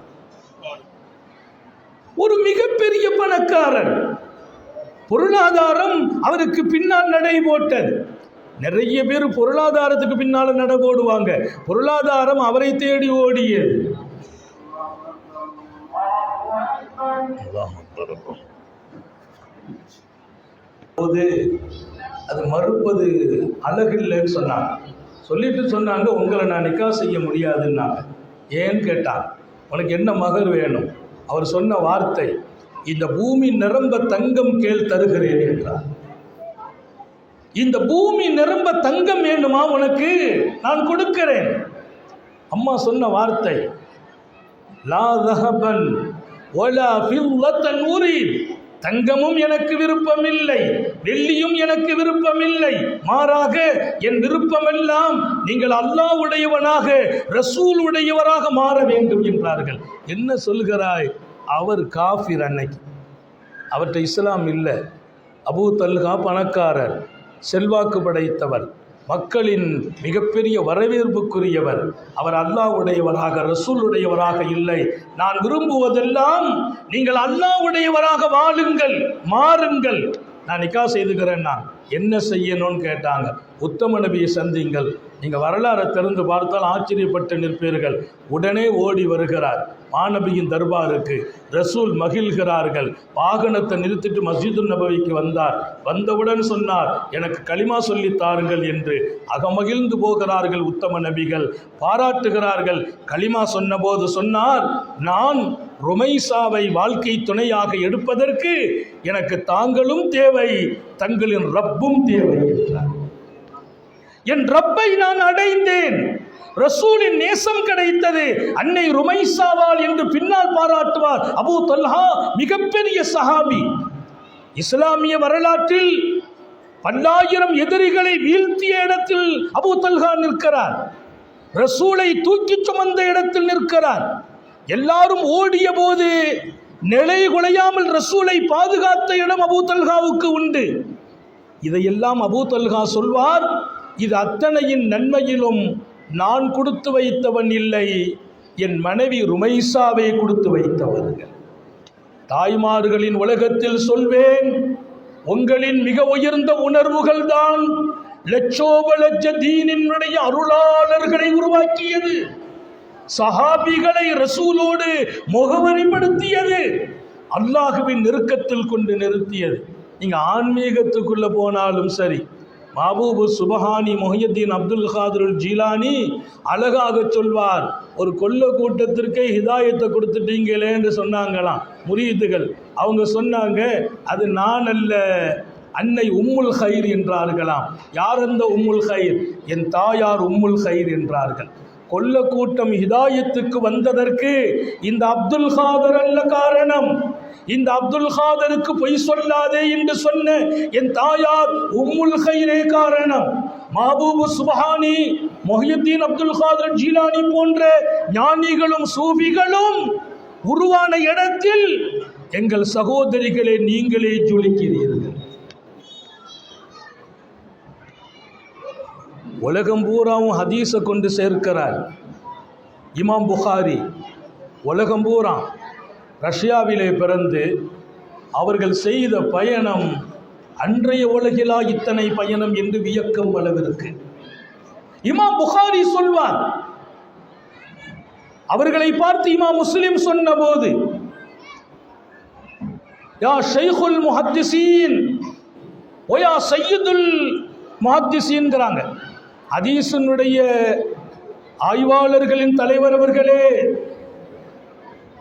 ஒரு மிகப்பெரிய பணக்காரர், பொருளாதாரம் அவருக்கு பின்னால் நடை போட்டது. நிறைய பேர் பொருளாதாரத்துக்கு பின்னால் நடை போடுவாங்க, பொருளாதாரம் அவரை தேடி ஓடியது. அது மறுப்பது அழகில்லைன்னு சொன்னாங்க. சொல்லிட்டு சொன்னாங்க, உங்களை நான் நிக்கா செய்ய முடியாதுன்னாங்க. ஏன்னு கேட்டான், உனக்கு என்ன மகர் வேணும்? அவர் சொன்ன வார்த்தை, இந்த பூமி நிரம்ப தங்கம் கேள் தருகிறேன் என்றார். இந்த பூமி நிரம்ப தங்கம் வேணுமா உனக்கு? நான் கொடுக்கிறேன். அம்மா சொன்ன வார்த்தை, லா தஹபன் வலா ஃபில்லத்தன் உரீத், தங்கமும் எனக்கு விருப்பமில்லை, வெள்ளியும் எனக்கு விருப்பமில்லை, மாறாக என் விருப்பமெல்லாம் நீங்கள் அல்லாஹ் உடையவனாக ரசூல் உடையவராக மாற வேண்டும் என்றார்கள். என்ன சொல்கிறாய்? அவர் காஃபிர். அன்னைக்கு அவர்கிட்ட இஸ்லாம் இல்லை. அபூ தல்ஹா பணக்காரர், செல்வாக்கு படைத்தவர், மக்களின் மிகப்பெரிய வரவேற்புக்குரியவர். அவர் அல்லாஹ் உடையவராக ரசூல் உடையவராக இல்லை. நான் விரும்புவதெல்லாம் நீங்கள் அல்லாஹ் உடையவராக வாழுங்கள், மாறுங்கள், நான் நிக்கா செய்துக்கிறேன். நான் என்ன செய்யணும்னு கேட்டாங்க. உத்தம நபியை சந்திங்கள். நீங்கள் வரலாறை திறந்து பார்த்தால் ஆச்சரியப்பட்டு நிற்பீர்கள். உடனே ஓடி வருகிறார் மாநபியின் தர்பாருக்கு. ரசூல் மகிழ்கிறார்கள். வாகனத்தை நிறுத்திட்டு மஸ்ஜிது நபவிக்கு வந்தார். வந்தவுடன் சொன்னார், எனக்கு களிமா சொல்லி தாருங்கள் என்று. அகமகிழ்ந்து போகிறார்கள் உத்தம நபிகள், பாராட்டுகிறார்கள். களிமா சொன்னபோது சொன்னார், நான் ருமைசாவை வாழ்க்கை துணையாக எடுப்பதற்கு எனக்கு தாங்களும் தேவை, தங்களின் ரப்பும் தேவை என்றார். என் ரப்பை நான் அடைந்தேன், ரசூலின் நேசம் கிடைத்தது, அன்னை ருமைசாவால் என்று பின்னால் பாராட்டுவார் அபூ தல்ஹா. மிகப்பெரிய சஹாபி. இஸ்லாமிய வரலாற்றில் பல்லாயிரம் எதிரிகளை வீழ்த்திய இடத்தில் அபூ தல்ஹா நிற்கிறார். ரசூலை தூக்கி சுமந்த இடத்தில் நிற்கிறார். எல்லாரும் ஓடிய போது நிலை குலையாமல் ரசூலை பாதுகாத்த இடம் அபூ தல்ஹாவுக்கு உண்டு. இதையெல்லாம் அபூ தல்ஹா சொல்வார், இது அத்தனையின் நன்மையிலும் நான் கொடுத்து வைத்தவன் இல்லை, என் மனைவி ருமைசாவை கொடுத்து வைத்தவர்கள். தாய்மார்களின் உலகத்தில் சொல்வேன், உங்களின் மிக உயர்ந்த உணர்வுகள் தான் லட்சோப லட்ச தீனினுடைய அருளாளர்களை உருவாக்கியது, சஹாபிகளை ரசூலோடு முகவரிப்படுத்தியது, அல்லாஹுவின் நெருக்கத்தில் கொண்டு நிறுத்தியது. நீங்க ஆன்மீகத்துக்குள்ள போனாலும் சரி, மாபூபு சுபஹானி முஹியுத்தீன் அப்துல் காதிருல் ஜீலானி அழகாக சொல்வார், ஒரு கொல்ல கூட்டத்திற்கே ஹிதாயத்தை கொடுத்துட்டீங்களேன்னு சொன்னாங்களாம் முரீதுகள். அவங்க சொன்னாங்க, அது நான் அல்ல, அன்னை உம்முல் ஹைர் என்றார்களாம். யார் அந்த உம்முல் ஹைர்? என் தாயார் உம்முல் ஹைர் என்றார்கள். கொல்ல கூட்டம் ஹிதாயத்துக்கு வந்ததற்கு இந்த அப்துல் காதர் அல்ல காரணம். இந்த அப்துல் காதருக்கு பொய் சொல்லாதே என்று சொன்ன என் தாயார் உம்முல் ஹைரே காரணம். மாபூபு சுபஹானி முஹியுத்தீன் அப்துல் காதர் ஜீலானி போன்ற ஞானிகளும் சூஃபிகளும் உருவான இடத்தில் எங்கள் சகோதரிகளே நீங்களே ஜொலிக்கிறீர்கள். உலகம் பூராவும் ஹதீஸை கொண்டு சேர்க்கிறார் இமாம் புகாரி. உலகம் பூரா ரஷ்யாவிலே பிறந்து அவர்கள் செய்த பயணம் அன்றைய உலகிலா இத்தனை பயணம் என்று வியக்கும் அளவிற்கு இமாம் புகாரி சொல்வார். அவர்களை பார்த்து இமாம் முஸ்லிம் சொன்ன போது, யா ஷைகுல் முஹத்திஸீன் ஓ யா சையதுல் முஹத்திஸீன்கிறாங்க. ஹதீஸினுடைய ஆய்வாளர்களின் தலைவர் அவர்களே,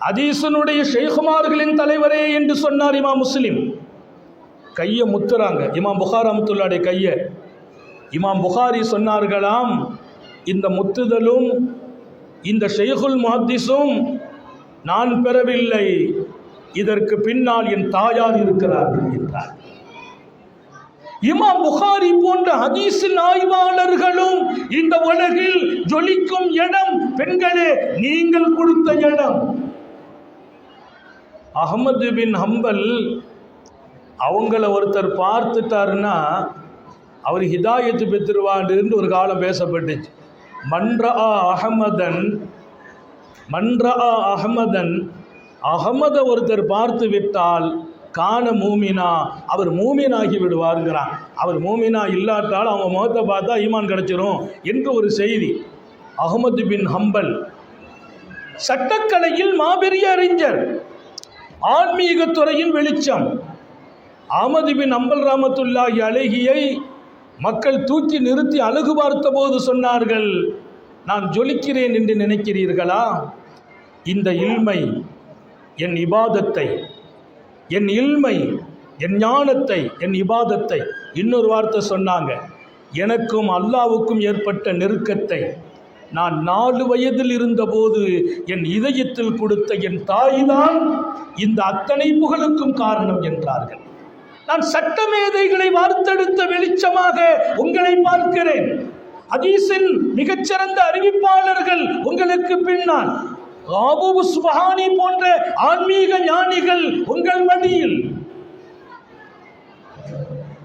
ஹதீஸினுடைய ஷேகுமார்களின் தலைவரே என்று சொன்னார் இமாம் முஸ்லிம். கையை முத்துறாங்க இமாம் புகாரி ரஹ்மத்துல்லாஹி கையை. இமாம் புகாரி சொன்னார்களாம், இந்த முத்துதலும் இந்த ஷைகுல் முஹத்திஸும் நான் பெறவில்லை, இதற்கு பின்னால் என் தாயார் இருக்கிறார்கள் என்றார். இமாம் புகாரி போன்ற ஹதீஸின் ஆய்வாளர்களும் இந்த உலகில் ஜொலிக்கும் இடம் பெண்களே நீங்கள் கொடுத்த இடம். அஹ்மது பின் ஹம்பல் அவங்கள ஒருத்தர் பார்த்துட்டாருன்னா அவர் ஹிதாயத்து பெற்றுருவான்னு ஒரு காலம் பேசப்பட்டுச்சு. மன்றா அஹமதன் அகமதை ஒருத்தர் பார்த்து விட்டால் கான மூமினா, அவர் மூமினாகி விடுவாருங்கிறான். அவர் மூமினா இல்லாட்டால் அவங்க முகத்தை பார்த்தா ஈமான் கிடைச்சிரும் என்று ஒரு செய்தி. அஹ்மது பின் ஹம்பல் சட்டக்கலையில் மாபெரிய அறிஞர், ஆன்மீகத்துறையின் வெளிச்சம். அஹ்மது பின் ஹம்பல் ரஹ்மத்துல்லாஹி அலைஹியை மக்கள் தூக்கி நிறுத்தி அழகு பார்த்த போது சொன்னார்கள், நான் ஜொலிக்கிறேன் என்று நினைக்கிறீர்களா? இந்த இல்மை, என் இபாதத்தை, என் இல்மை, என் ஞானத்தை, என் இபாதத்தை, இன்னொரு வார்த்தை சொன்னாங்க, எனக்கும் அல்லாவுக்கும் ஏற்பட்ட நெருக்கத்தை நான் 4 வயதில் இருந்தபோது என் இதயத்தில் கொடுத்த என் தாய்தான் இந்த அத்தனை புகழுக்கும் காரணம் என்றார்கள். நான் சட்டமேதைகளை வார்த்தெடுத்த வெளிச்சமாக உங்களை பார்க்கிறேன். ஹதீஸின் மிகச்சிறந்த அறிவிப்பாளர்கள் உங்களுக்கு பின்னால், அபூ சுப்ஹானி போன்ற ஆன்மீக ஞானிகள் உங்கள் மடியில்.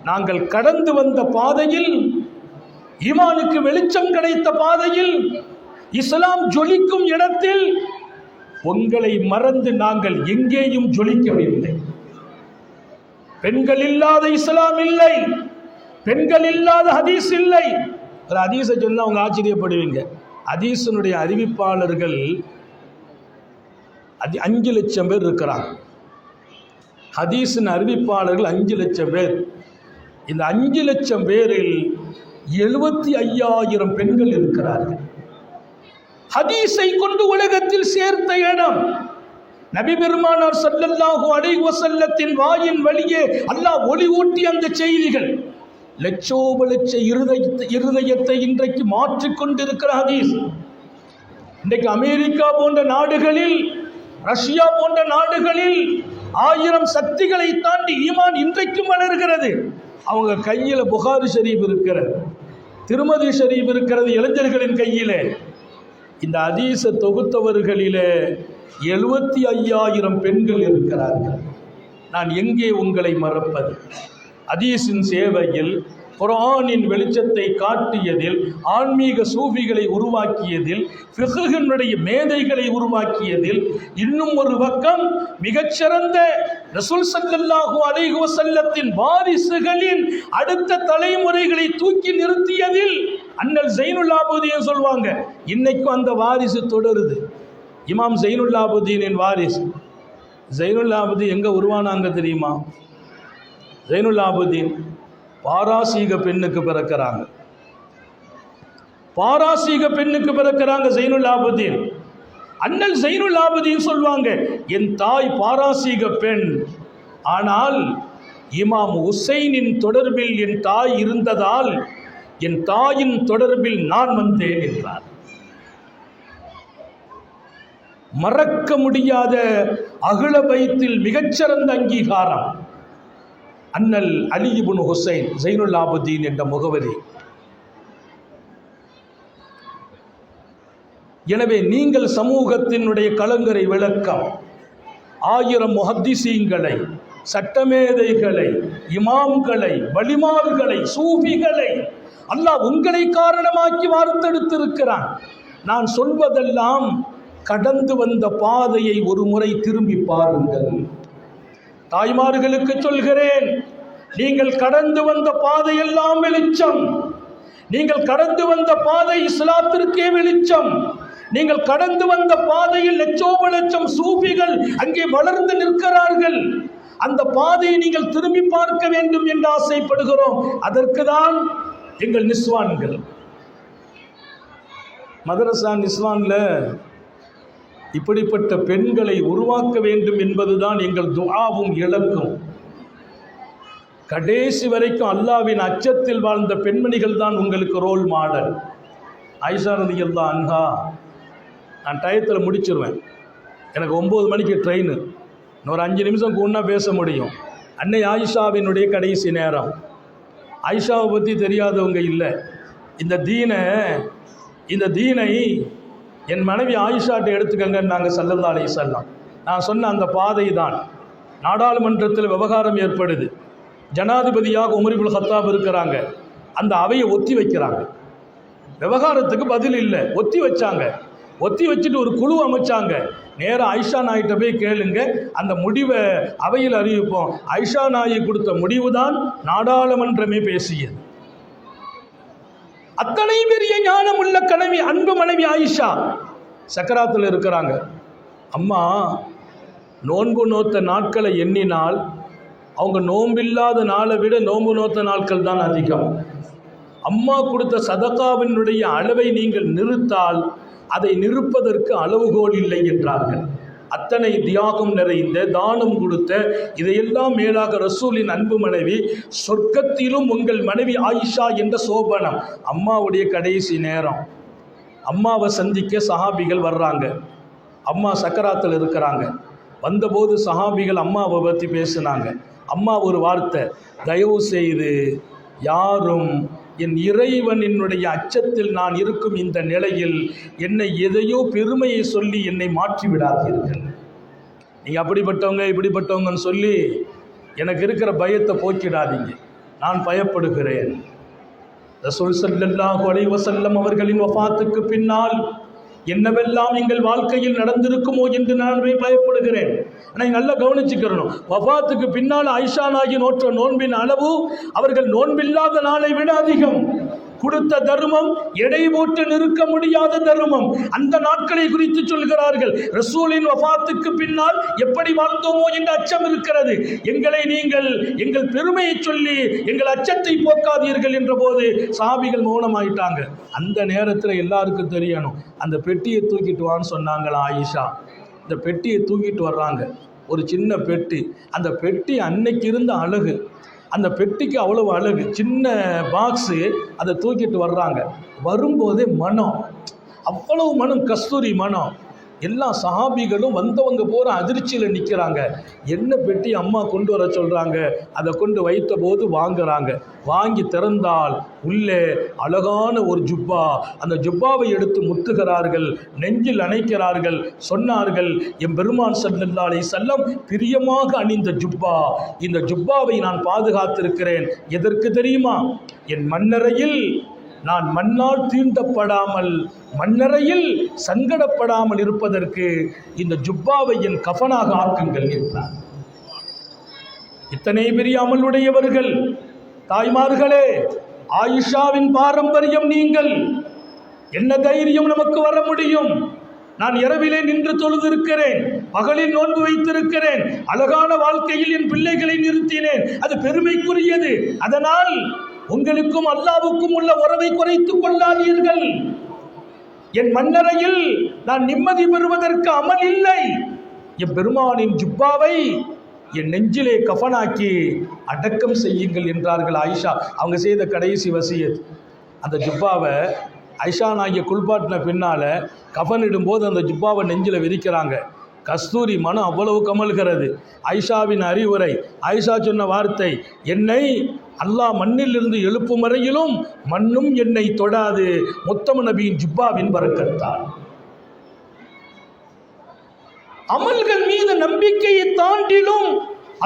நாங்கள் கடந்து வந்த பாதையில், ஈமானுக்கு வெளிச்சம் கிடைத்த பாதையில், இஸ்லாம் ஜொலிக்கும் இடத்தில் உங்களை மறந்து நாங்கள் எங்கேயும் ஜொலிக்கவில்லை. பெண்கள் இல்லாத இஸ்லாம் இல்லை, பெண்கள் இல்லாத ஹதீஸ் இல்லை. ஒரு ஹதீஸை சொன்னா அவங்க ஆச்சரியப்படுவீங்க. ஹதீஸினுடைய அறிவிப்பாளர்கள் 5 லட்சம் பேர் இருக்கிறாங்க. ஹதீஸின் அறிவிப்பாளர்கள் 5 லட்சம் பேர். இந்த 5 லட்சம் பேரில் 75,000 பெண்கள் இருக்கிறார்கள். ஹதீஸை கொண்டு உலகத்தில் சேர்த்த இடம். நபி பெருமானார் ஸல்லல்லாஹு அலைஹி வஸல்லத்தின் வாயின் வழியே அல்லாஹ் ஒளி ஊட்டி அந்த செய்திகள் லட்சோப லட்ச இருதயத்தை இன்றைக்கு மாற்றிக்கொண்டிருக்கிற ஹதீஸ். இன்றைக்கு அமெரிக்கா போன்ற நாடுகளில், ரஷ்யா போன்ற நாடுகளில் 1000 சக்திகளை தாண்டி ஈமான் இன்றைக்கும் வளர்கிறது. அவங்க கையில் புகாரி ஷரீஃப் இருக்கிறது, திருமதி ஷரீஃப் இருக்கிறது இளைஞர்களின் கையிலே. இந்த ஹதீஸை தொகுத்தவர்களிலே 75,000 பெண்கள் இருக்கிறார்கள். நான் எங்கே உங்களை மறப்பது? ஹதீஸின் சேவையில், குர்ஆனின் வெளிச்சத்தை காட்டியதில், ஆன்மீக சூஃபிகளை உருவாக்கியதில், ஃபிக்ஹினுடைய மேதைகளை உருவாக்கியதில், இன்னும் ஒரு பக்கம் மிகச்சிறந்த ரசூல் ஸல்லல்லாஹு அலைஹி வஸல்லத்தின் வாரிசுகளின் அடுத்த தலைமுறைகளை தூக்கி நிறுத்தியதில் அண்ணல் ஸைனுல் ஆபிதீன் சொல்வாங்க. இன்னைக்கும் அந்த வாரிசு தொடருது. இமாம் ஸைனுல் ஆபிதீனின் வாரிசு. ஸைனுல் ஆபிதீன் எங்கே உருவானாங்க தெரியுமா? ஸைனுல் ஆபிதீன் பாராசீக பெண்ணுக்கு பிறக்கிறாங்க. பாராசீக பெண்ணுக்கு பிறக்கிறாங்க ஸைனுல் ஆபிதீன். அண்ணல் ஸைனுல் ஆபிதீன் சொல்வாங்க, என் தாய் பாராசீக பெண், ஆனால் இமாம் ஹுசைனின் தொடர்பில் என் தாய் இருந்ததால் என் தாயின் தொடர்பில் நான் வந்தேன் என்றார். மறக்க முடியாத அகில பைத்தில் மிகச்சிறந்த அங்கீகாரம் அண்ணல் அலி இப்னு ஹுசைன் ஸைனுல் ஆபிதீன் என்ற முகவரி. எனவே நீங்கள் சமூகத்தினுடைய கலங்கரை விளக்கம், 1000 முஹத்திஸீன்களை, சட்டமேதைகளை, இமாம்களை, வலிமார்களை, சூஃபிகளை அல்லாஹ் உங்களை காரணமாக்கி வார்த்தெடுத்திருக்கிறான். நான் சொல்வதெல்லாம் கடந்து வந்த பாதையை ஒரு முறை திரும்பி பாருங்கள். தாய்மார்களுக்கு சொல்கிறேன், நீங்கள் கடந்து வந்த பாதையெல்லாம் வெளிச்சம். நீங்கள் கடந்து வந்த பாதை இஸ்லாத்திற்கே வெளிச்சம். நீங்கள் கடந்து வந்த பாதையில் லட்சோப லட்சம் சூஃபிகள் அங்கே வளர்ந்து நிற்கிறார்கள். அந்த பாதையை நீங்கள் திரும்பி பார்க்க வேண்டும் என்று ஆசைப்படுகிறோம். அதற்கு தான் எங்கள் நிஸ்வான்கள். மதரசா நிஸ்வான்ல இப்படிப்பட்ட பெண்களை உருவாக்க வேண்டும் என்பதுதான் எங்கள் துஆவும் இலக்கும். கடைசி வரைக்கும் அல்லாஹ்வின் அச்சத்தில் வாழ்ந்த பெண்மணிகள் தான் உங்களுக்கு ரோல் மாடல். ஆயிஷா ரலியல்லாஹு அன்ஹா, நான் டயத்தில் முடிச்சிருவேன், எனக்கு 9 மணிக்கு ட்ரெயின், இன்னொரு 5 நிமிஷம் கூடனா பேச முடியும். அன்னை ஆயிஷாவினுடைய கடைசி நேரம். ஆயிஷாவை பற்றி தெரியாதவங்க இல்லை. இந்த தீனை என் மனைவி ஆயிஷாட்டை எடுத்துக்கங்கன்னு நாங்கள் ஸல்லல்லாஹு அலைஹி வஸல்லம். நான் சொன்ன அந்த பாதை தான். நாடாளுமன்றத்தில் விவகாரம் ஏற்படுது. ஜனாதிபதியாக உமர் இப்னு கத்தாப் இருக்கிறாங்க. அந்த அவையை ஒத்தி வைக்கிறாங்க. விவகாரத்துக்கு பதில் இல்லை, ஒத்தி வச்சாங்க. ஒத்தி வச்சுட்டு ஒரு குழு அமைச்சாங்க. நேராக ஆயிஷா நாயிட்ட போய் கேளுங்க, அந்த முடிவை அவையில் அறிவிப்போம். ஆயிஷா நாயி கொடுத்த முடிவு தான் நாடாளுமன்றமே பேசியது. அத்தனை பெரிய ஞானம் உள்ள கனவி அன்பு மனைவி ஆயிஷா சக்கராத்தில் இருக்கிறாங்க. அம்மா நோன்பு நோத்த நாட்களை எண்ணினால் அவங்க நோம்பில்லாத நாளை விட நோன்பு நோத்த நாட்கள் தான் அதிகம். அம்மா கொடுத்த சதகாவினுடைய அளவை நீங்கள் நிறுத்தால் அதை நிறுப்பதற்கு அளவுகோல் இல்லை என்றார்கள். அத்தனை தியாகம் நிறைந்த, தானம் கொடுத்த, இதையெல்லாம் மேலாக ரசூலின் அன்பு மனைவி, சொர்க்கத்திலும் உங்கள் மனைவி ஆயிஷா என்ற சோபனம். அம்மாவுடைய கடைசி நேரம். அம்மாவை சந்திக்க சஹாபிகள் வர்றாங்க. அம்மா சக்கராத்தில் இருக்கிறாங்க. வந்தபோது சஹாபிகள் அம்மாவை பற்றி பேசினாங்க. அம்மா ஒரு வார்த்தை, தயவு செய்து யாரும் என் இறைவனினுடைய அச்சத்தில் நான் இருக்கும் இந்த நிலையில் என்னை எதையோ பெருமையை சொல்லி என்னை மாற்றி விடாதீர்கள். நீங்கள் அப்படிப்பட்டவங்க இப்படிப்பட்டவங்கன்னு சொல்லி எனக்கு இருக்கிற பயத்தை போக்கிடாதீங்க. நான் பயப்படுகிறேன். ரசூல் ஸல்லல்லாஹு அலைஹி வஸல்லம் அவர்களின் வஃபாத்துக்கு பின்னால் என்னவெல்லாம் எங்கள் வாழ்க்கையில் நடந்திருக்குமோ என்று நான் பயப்படுகிறேன். ஆனால் நல்லா கவனிச்சுக்கிறணும், வஃபாத்துக்கு பின்னால் ஆயிஷா நாயகி நோற்ற நோன்பின் அளவு அவர்கள் நோன்பில்லாத நாளை விட அதிகம். கொடுத்த தர்மம் எடை போட்டு நிற்க முடியாத தர்மம். அந்த நாட்களை குறித்து சொல்கிறார்கள். ரசூலின் வஃபாத்துக்கு பின்னால் எப்படி வாழ்ந்தோமோ என்ற அச்சம் இருக்கிறது. எங்களை நீங்கள் எங்கள் பெருமையை சொல்லி எங்கள் அச்சத்தை போக்காதீர்கள் என்ற போது சஹாபிகள் மௌனமாயிட்டாங்க. அந்த நேரத்தில் எல்லாருக்கும் தெரியணும், அந்த பெட்டியை தூக்கிட்டு வான்னு சொன்னாங்களா ஆயிஷா. இந்த பெட்டியை தூக்கிட்டு வர்றாங்க, ஒரு சின்ன பெட்டி. அந்த பெட்டி அன்னைக்கு இருந்த அழகு, அந்த பெட்டிக்கு அவ்வளவு அழகு, சின்ன பாக்ஸு. அதை தூக்கிட்டு வர்றாங்க. வரும்போதே மனம், அவ்வளவு மனம், கஸ்தூரி மனம். எல்லா சஹாபிகளும் வந்தவங்க போகிற அதிர்ச்சியில் நிற்கிறாங்க. என்ன பெட்டி அம்மா கொண்டு வர சொல்கிறாங்க. அதை கொண்டு வைத்த போது வாங்குறாங்க. வாங்கி திறந்தால் உள்ளே அழகான ஒரு ஜுப்பா. அந்த ஜுப்பாவை எடுத்து முத்துகிறார்கள், நெஞ்சில் அணைக்கிறார்கள். சொன்னார்கள், என் பெருமான் ஸல்லல்லாஹு அலைஹி வஸல்லம் பிரியமாக அணிந்த ஜுப்பா. இந்த ஜுப்பாவை நான் பாதுகாத்திருக்கிறேன். எதற்கு தெரியுமா? என் மண்ணறையில் நான் மண்ணால் தீண்டப்படாமல், மண்ணறையில் சங்கடப்படாமல் இருப்பதற்கு இந்த ஜுப்பாவை என் கஃபனாக ஆக்குங்கள் என்றார். இத்தனை பெரிய அமலுடையவர்கள் தாய்மார்களே, ஆயிஷாவின் பாரம்பரியம் நீங்கள். என்ன தைரியம் நமக்கு வர முடியும்? நான் இரவிலே நின்று தொழுதிருக்கிறேன், பகலில் நோன்பு வைத்திருக்கிறேன், அழகான வாழ்க்கையில் என் பிள்ளைகளை நிறுத்தினேன். அது பெருமைக்குரியது. அதனால் உங்களுக்கும் அல்லாஹ்வுக்கும் உள்ள உறவை குறைத்துக் கொள்ளாதீர்கள். என் மண்ணறையில் நான் நிம்மதி பெறுவதற்கு அமல் இல்லை. என் பெருமானின் ஜுப்பாவை என் நெஞ்சிலே கஃபனாக்கி அடக்கம் செய்யுங்கள் என்றார்கள் ஆயிஷா. அவங்க செய்த கடைசி வசியத். அந்த ஜுப்பாவை ஆயிஷா நாயகி குளிப்பாட்டின பின்னால் கஃனிடும்போது அந்த ஜுப்பாவை நெஞ்சில் விரிக்கிறாங்க. கஸ்தூரி மனம் அவ்வளவு கமல்கிறது. ஆயிஷாவின் அறிவுரை, ஆயிஷா சொன்ன வார்த்தை, என்னை அல்லாஹ் மண்ணிலிருந்து எழுப்பும் வரையிலும் மண்ணும் என்னை தொடாது, முத்தம நபியின் ஜுப்பாவின் பரக்கத்தால். அமல்கள் மீது நம்பிக்கையை தாண்டிலும்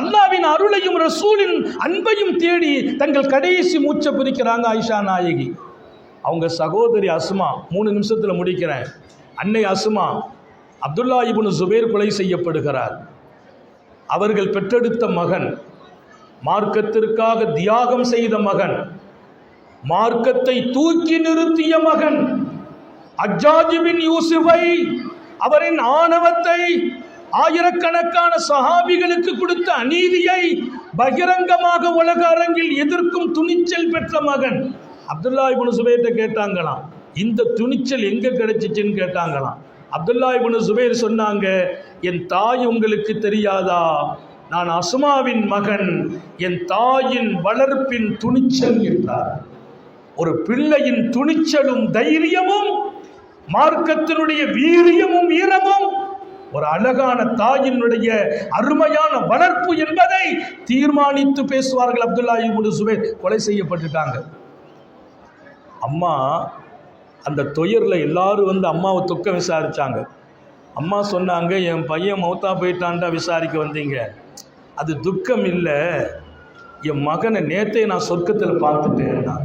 அல்லாஹ்வின் அருளையும் ரசூலின் அன்பையும் தேடி தங்கள் கடைசி மூச்சை பிரிக்கிறாங்க ஆயிஷா நாயகி. அவங்க சகோதரி அஸ்மா, 3 நிமிஷத்தில் முடிக்கிறேன். அன்னை அஸ்மா, அப்துல்லா இப்னு ஜுபைர் கொலை செய்யப்படுகிறார். அவர்கள் பெற்றெடுத்த மகன், மார்க்கத்திற்காக தியாகம் செய்த மகன், மார்க்கத்தை தூக்கி நிறுத்திய மகன், ஹஜ்ஜாஜ் பின் யூசுஃபை, அவரின் ஆணவத்தை, ஆயிரக்கணக்கான சஹாபிகளுக்கு கொடுத்த அநீதியை பகிரங்கமாக உலக அரங்கில் எதிர்க்கும் துணிச்சல் பெற்ற மகன். அப்துல்லா இப்னு ஜுபைர்ட்ட கேட்டாங்களாம், இந்த துணிச்சல் எங்க கிடைச்சிச்சுன்னு கேட்டாங்களாம். அப்துல்லா இப்னு ஜுபைர் சொன்னாங்க, என் தாய் உங்களுக்கு தெரியாதா? நான் அஸ்மாவின் மகன், என் தாயின் வளர்ப்பின் துணிச்சல் என்றார். ஒரு பிள்ளையின் துணிச்சலும் தைரியமும், மார்க்கத்தினுடைய வீரியமும் வீரமும், ஒரு அழகான தாயினுடைய அருமையான வளர்ப்பு என்பதை தீர்மானித்து பேசுவார்கள். அப்துல்லா இப்னு ஜுபைர் கொலை செய்யப்பட்டுட்டாங்க. அம்மா அந்த துயரில் எல்லாரும் வந்து அம்மாவை துக்கம் விசாரித்தாங்க. அம்மா சொன்னாங்க, என் பையன் மௌத்தா போயிட்டான்டா விசாரிக்க வந்தீங்க, அது துக்கம் இல்லை, என் மகனை நேற்றே நான் சொர்க்கத்தில் பார்த்துட்டேன்னா.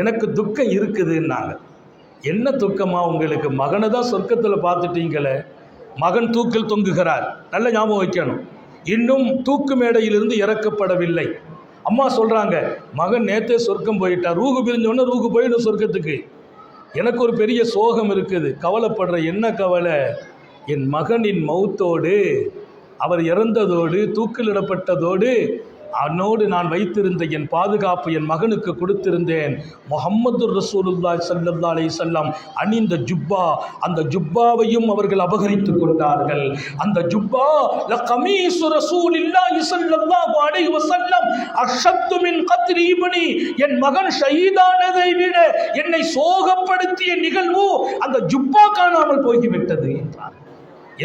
எனக்கு துக்கம் இருக்குதுன்னாங்க. என்ன துக்கமா உங்களுக்கு? மகனை தான் சொர்க்கத்தில் பார்த்துட்டீங்களே. மகன் தூக்கில் தொங்குகிறார். நல்ல ஞாபகம் வைக்கணும், இன்னும் தூக்கு மேடையிலிருந்து இறக்கப்படவில்லை. அம்மா சொல்கிறாங்க, மகன் நேற்றே சொர்க்கம் போயிட்டார், ரூகு பிரிஞ்சோன்னே ரூகு போயிடும் சொர்க்கத்துக்கு. எனக்கு ஒரு பெரிய சோகம் இருக்குது, கவலைப்படுற. என்ன கவலை? என் மகனின் மௌத்தோடு, அவர் இறந்ததோடு, தூக்கிலிடப்பட்டதோடு அதனோடு நான் வைத்திருந்த என் பாதுகாப்பு என் மகனுக்கு கொடுத்திருந்தேன். முஹம்மது ரசூலுல்லாஹி ஸல்லல்லாஹு அலைஹி வஸல்லம் அணிந்த ஜுப்பா, அந்த ஜுப்பாவையும் அவர்கள் அபகரித்து கொண்டார்கள். அந்த ஜுப்பா லகமீசு ரசூலில்லாஹி ஸல்லல்லாஹு அலைஹி வஸல்லம் அஷத்து மின் கத்ரி இப்னி, என் மகன் ஷஹீதானதை விட என்னை சோகப்படுத்திய நிகழ்வு அந்த ஜுப்பா காணாமல் போய்விட்டது என்றார்.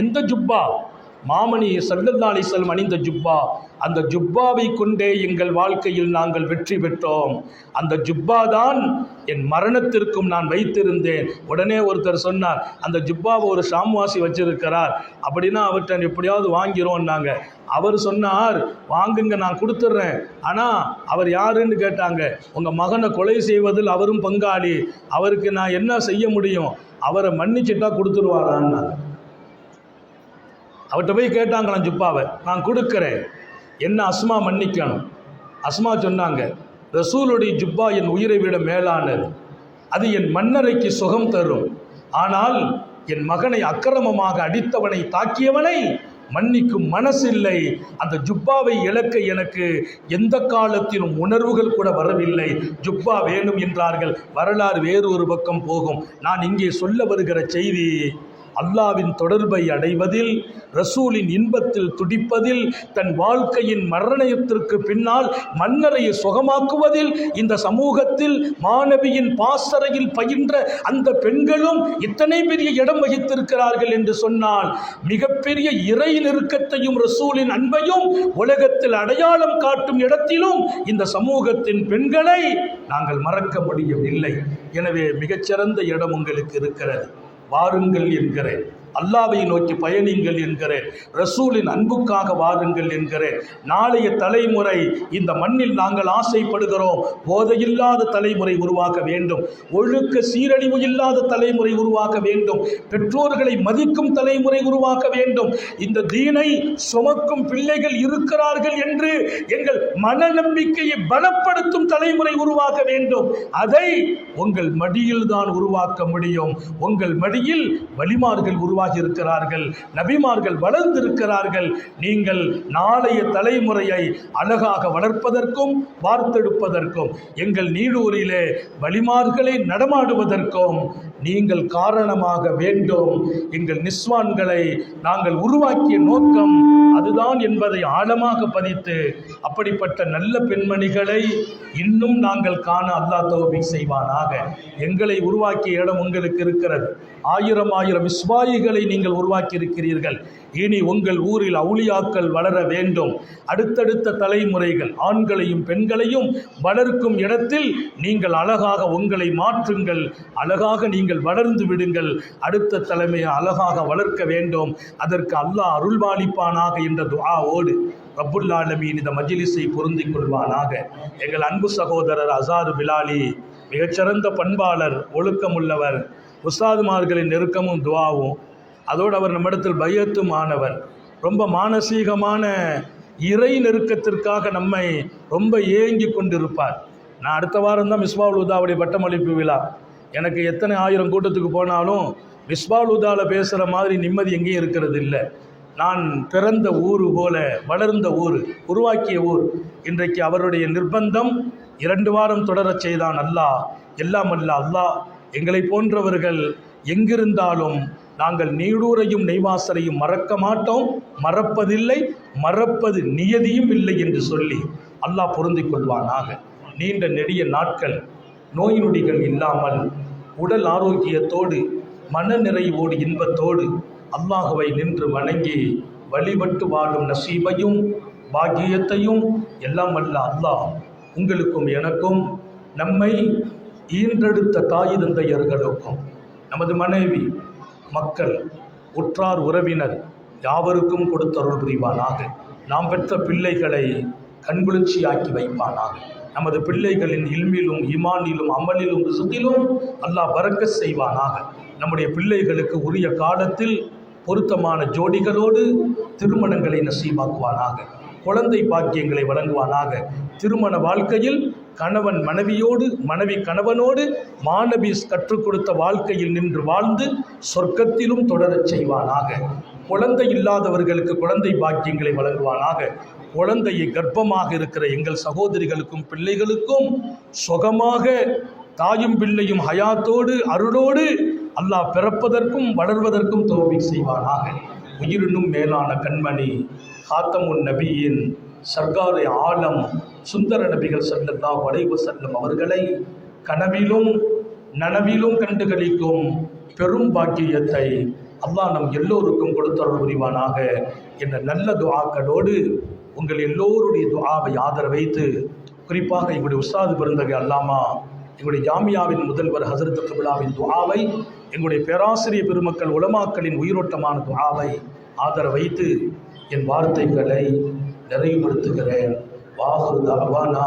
எந்த ஜுப்பா? மாமணி ஸல்லல்லாஹு அலைஹி வஸல்லம் அணிந்த ஜுப்பா. அந்த ஜுப்பாவை கொண்டே எங்கள் வாழ்க்கையில் நாங்கள் வெற்றி பெற்றோம். அந்த ஜுப்பா தான் என் மரணத்திற்கும் நான் வைத்திருந்தேன். உடனே ஒருத்தர் சொன்னார், அந்த ஜுப்பாவை ஒரு ஷாம்வாசி வச்சிருக்கிறார், அப்படின்னா அவர்கிட்ட எப்படியாவது வாங்கிறோம்னாங்க. அவர் சொன்னார், வாங்குங்க, நான் கொடுத்துட்றேன். ஆனால் அவர் யாருன்னு கேட்டாங்க. உங்கள் மகனை கொலை செய்வதில் அவரும் பங்காளி, அவருக்கு நான் என்ன செய்ய முடியும், அவரை மன்னிச்சிட்டா கொடுத்துருவாரான்னா. அவர்கிட்ட போய் கேட்டாங்களாம் ஜுப்பாவை, நான் கொடுக்குறேன், என்ன அஸ்மா மன்னிக்கணும். அஸ்மா சொன்னாங்க, ரசூலுடைய ஜுப்பா என் உயிரை விட மேலானது, அது என் மன்னரைக்கு சுகம் தரும். ஆனால் என் மகனை அக்கிரமமாக அடித்தவனை, தாக்கியவனை மன்னிக்கும் மனசில்லை. அந்த ஜுப்பாவை இழக்க எனக்கு எந்த காலத்திலும் உணர்வுகள் கூட வரவில்லை. ஜுப்பா வேணும் என்றார்கள். வரலாறு வேறு ஒரு பக்கம் போகும். நான் இங்கே சொல்ல வருகிற செய்தி, அல்லாவின் தொடர்பை அடைவதில், ரசூலின் இன்பத்தில் துடிப்பதில், தன் வாழ்க்கையின் மரணத்திற்கு பின்னால் மன்னரையை சுகமாக்குவதில், இந்த சமூகத்தில் மாணவியின் பாசறையில் பயின்ற அந்த பெண்களும் இத்தனை பெரிய இடம் வகித்திருக்கிறார்கள் என்று சொன்னால், மிகப்பெரிய இறை நெருக்கத்தையும் ரசூலின் அன்பையும் உலகத்தில் அடையாளம் காட்டும் இடத்திலும் இந்த சமூகத்தின் பெண்களை நாங்கள் மறக்க முடியவில்லை. எனவே மிகச்சிறந்த இடம் உங்களுக்கு இருக்கிறது. வாருங்கள் என்கிறேன், அல்லாவை நோக்கி பயணிங்கள் என்கிறேன், ரசூலின் அன்புக்காக வாருங்கள் என்கிறேன். நாளைய தலைமுறை, இந்த மண்ணில் நாங்கள் ஆசைப்படுகிறோம், போதையில்லாத தலைமுறை உருவாக்க வேண்டும், ஒழுக்க சீரழிவு இல்லாத தலைமுறை உருவாக்க வேண்டும், பெற்றோர்களை மதிக்கும் தலைமுறை உருவாக்க வேண்டும், இந்த தீனை சுமக்கும் பிள்ளைகள் இருக்கிறார்கள் என்று எங்கள் மன நம்பிக்கையை பலப்படுத்தும் தலைமுறை உருவாக்க வேண்டும். அதை உங்கள் மடியில் தான் உருவாக்க முடியும். உங்கள் மடியில் வலிமார்கள் உருவாக்க இருக்கிறார்கள், நபிமார்கள் வளர்ந்திருக்கிறார்கள். நீங்கள் நாளைய தலைமுறையை அழகாக வளர்ப்பதற்கும் வார்த்தெடுப்பதற்கும், எங்கள் நீடூரிலே வலிமார்களை நடமாடுவதற்கும் நீங்கள் காரணமாக வேண்டும். எங்கள் நிஸ்வான்களை நாங்கள் உருவாக்கிய நோக்கம் அதுதான் என்பதை ஆழமாக பதித்து, அப்படிப்பட்ட நல்ல பெண்மணிகளை இன்னும் நாங்கள் காண அல்லாஹ் தௌஃபீக் செய்வானாக. எங்களை உருவாக்கிய இடம் உங்களுக்கு இருக்கிறது. ஆயிரம் ஆயிரம் இஸ்வாயிகளை நீங்கள் உருவாக்கி இருக்கிறீர்கள். இனி உங்கள் ஊரில் அவுலியாக்கள் வளர வேண்டும். அடுத்தடுத்த தலைமுறைகள் ஆண்களையும் பெண்களையும் வளர்க்கும் இடத்தில் நீங்கள் அழகாக உங்களை மாற்றுங்கள், அழகாக நீங்கள் வளர்ந்து விடுங்கள். அடுத்த தலைமையை அழகாக வளர்க்க வேண்டும். அதற்கு அல்லாஹ் அருள்பாலிப்பானாக என்ற துஆவோடு ரப்புல் ஆலமீன் இந்த மஜ்லிஸை பொருந்திக் கொள்வானாக. எங்கள் அன்பு சகோதரர் அசார் பிலாலி மிகச்சிறந்த பண்பாளர், ஒழுக்கமுள்ளவர், உஸ்தாதுமார்களின் நெருக்கமும் துவாவும், அதோடு அவர் நம்மிடத்தில் பையத்தும் ஆனவர், ரொம்ப மானசீகமான இறை நெருக்கத்திற்காக நம்மை ரொம்ப ஏங்கி கொண்டிருப்பார். நான் அடுத்த வாரம் தான் மிஸ்பாவுல் ஹுதாவுடைய பட்டமளிப்பு விழா. எனக்கு எத்தனை ஆயிரம் கூட்டத்துக்கு போனாலும் மிஸ்பாவுல் ஹுதாவில் பேசுகிற மாதிரி நிம்மதி எங்கேயும் இருக்கிறது இல்லை. நான் பிறந்த ஊர் போல வளர்ந்த ஊர், உருவாக்கிய ஊர். இன்றைக்கு அவருடைய நிர்பந்தம் 2 வாரம் தொடரச் செய்தான் அல்லாஹ். எல்லாம் அல்ல அல்லாஹ் எங்களை போன்றவர்கள் எங்கிருந்தாலும் நாங்கள் நீடூரையும் நெய்வாசரையும் மறக்க மாட்டோம், மறப்பதில்லை, மறப்பது நியதியும் இல்லை என்று சொல்லி அல்லாஹ் பொருந்திக் கொள்வானாக. நீண்ட நெடிய நாட்கள் நோய் நொடிகள் இல்லாமல் உடல் ஆரோக்கியத்தோடு மன நிறைவோடு இன்பத்தோடு அல்லாஹுவை நின்று வணங்கி வழிபட்டு வாழும் நசீபையும் பாக்கியத்தையும் எல்லாம் வல்ல அல்லாஹ் உங்களுக்கும் எனக்கும், நம்மை ஈன்றெடுத்த தாய் தந்தையர்களுக்கும், நமது மனைவி மக்கள் உற்றார் உறவினர் யாவருக்கும் கொடுத்தருள் புரிவானாக. நாம் பெற்ற பிள்ளைகளை கண்குளிர்ச்சியாக்கி வைப்பானாக. நமது பிள்ளைகளின் இல்மிலும் ஈமானிலும் அமலிலும் ரிசுகிலும் அல்லாஹ் பரக்கத் செய்வானாக. நம்முடைய பிள்ளைகளுக்கு உரிய காலத்தில் பொருத்தமான ஜோடிகளோடு திருமணங்களை நசீபாக்குவானாக. குழந்தை பாக்கியங்களை வழங்குவானாக. திருமண வாழ்க்கையில் கணவன் மனைவியோடு, மனைவி கணவனோடு மாணவி கற்றுக் கொடுத்த வாழ்க்கையில் நின்று வாழ்ந்து சொர்க்கத்திலும் தொடரச் செய்வானாக. குழந்தை இல்லாதவர்களுக்கு குழந்தை பாக்கியங்களை வழங்குவானாக. குழந்தையை கர்ப்பமாக இருக்கிற எங்கள் சகோதரிகளுக்கும் பிள்ளைகளுக்கும் சுகமாக தாயும் பிள்ளையும் ஹயாத்தோடு அருளோடு அல்லாஹ் பிறப்பதற்கும் வளர்வதற்கும் தௌஃபீக் செய்வானாக. உயிரினும் மேலான கண்மணி ஹாத்தமுன் நபியின் சர்க்காரை ஆலம் சுந்தர நபிகள் ஸல்லல்லாஹு அலைஹி வஸல்லம் அவர்களை கனவிலும் நனவிலும் கண்டுகளிக்கும் பெரும் பாக்கியத்தை அல்லாஹ் நம் எல்லோருக்கும் கொடுத்தருள் புரிவானாக என்ற நல்ல துஆக்களோடு உங்கள் எல்லோருடைய துஆவை ஆதரவைத்து, குறிப்பாக எங்களுடைய உஸ்தாது பெருந்தகை அல்லாமா எங்களுடைய ஜாமியாவின் முதல்வர் ஹஸரத் கிப்லாவின் துஆவை, எங்களுடைய பேராசிரியர் பெருமக்கள் உலமாக்களின் உயிரோட்டமான துஆவை ஆதரவைத்து என் வார்த்தைகளை நிறைவுபடுத்துகிறேன். வாஹிரு தஅவானா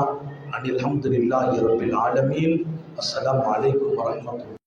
அனில் ஹம்துலில்லாஹி ரப்பில் ஆலமீன். அஸ்ஸலாமு அலைக்கும் வரஹ்மத்துல்லாஹி.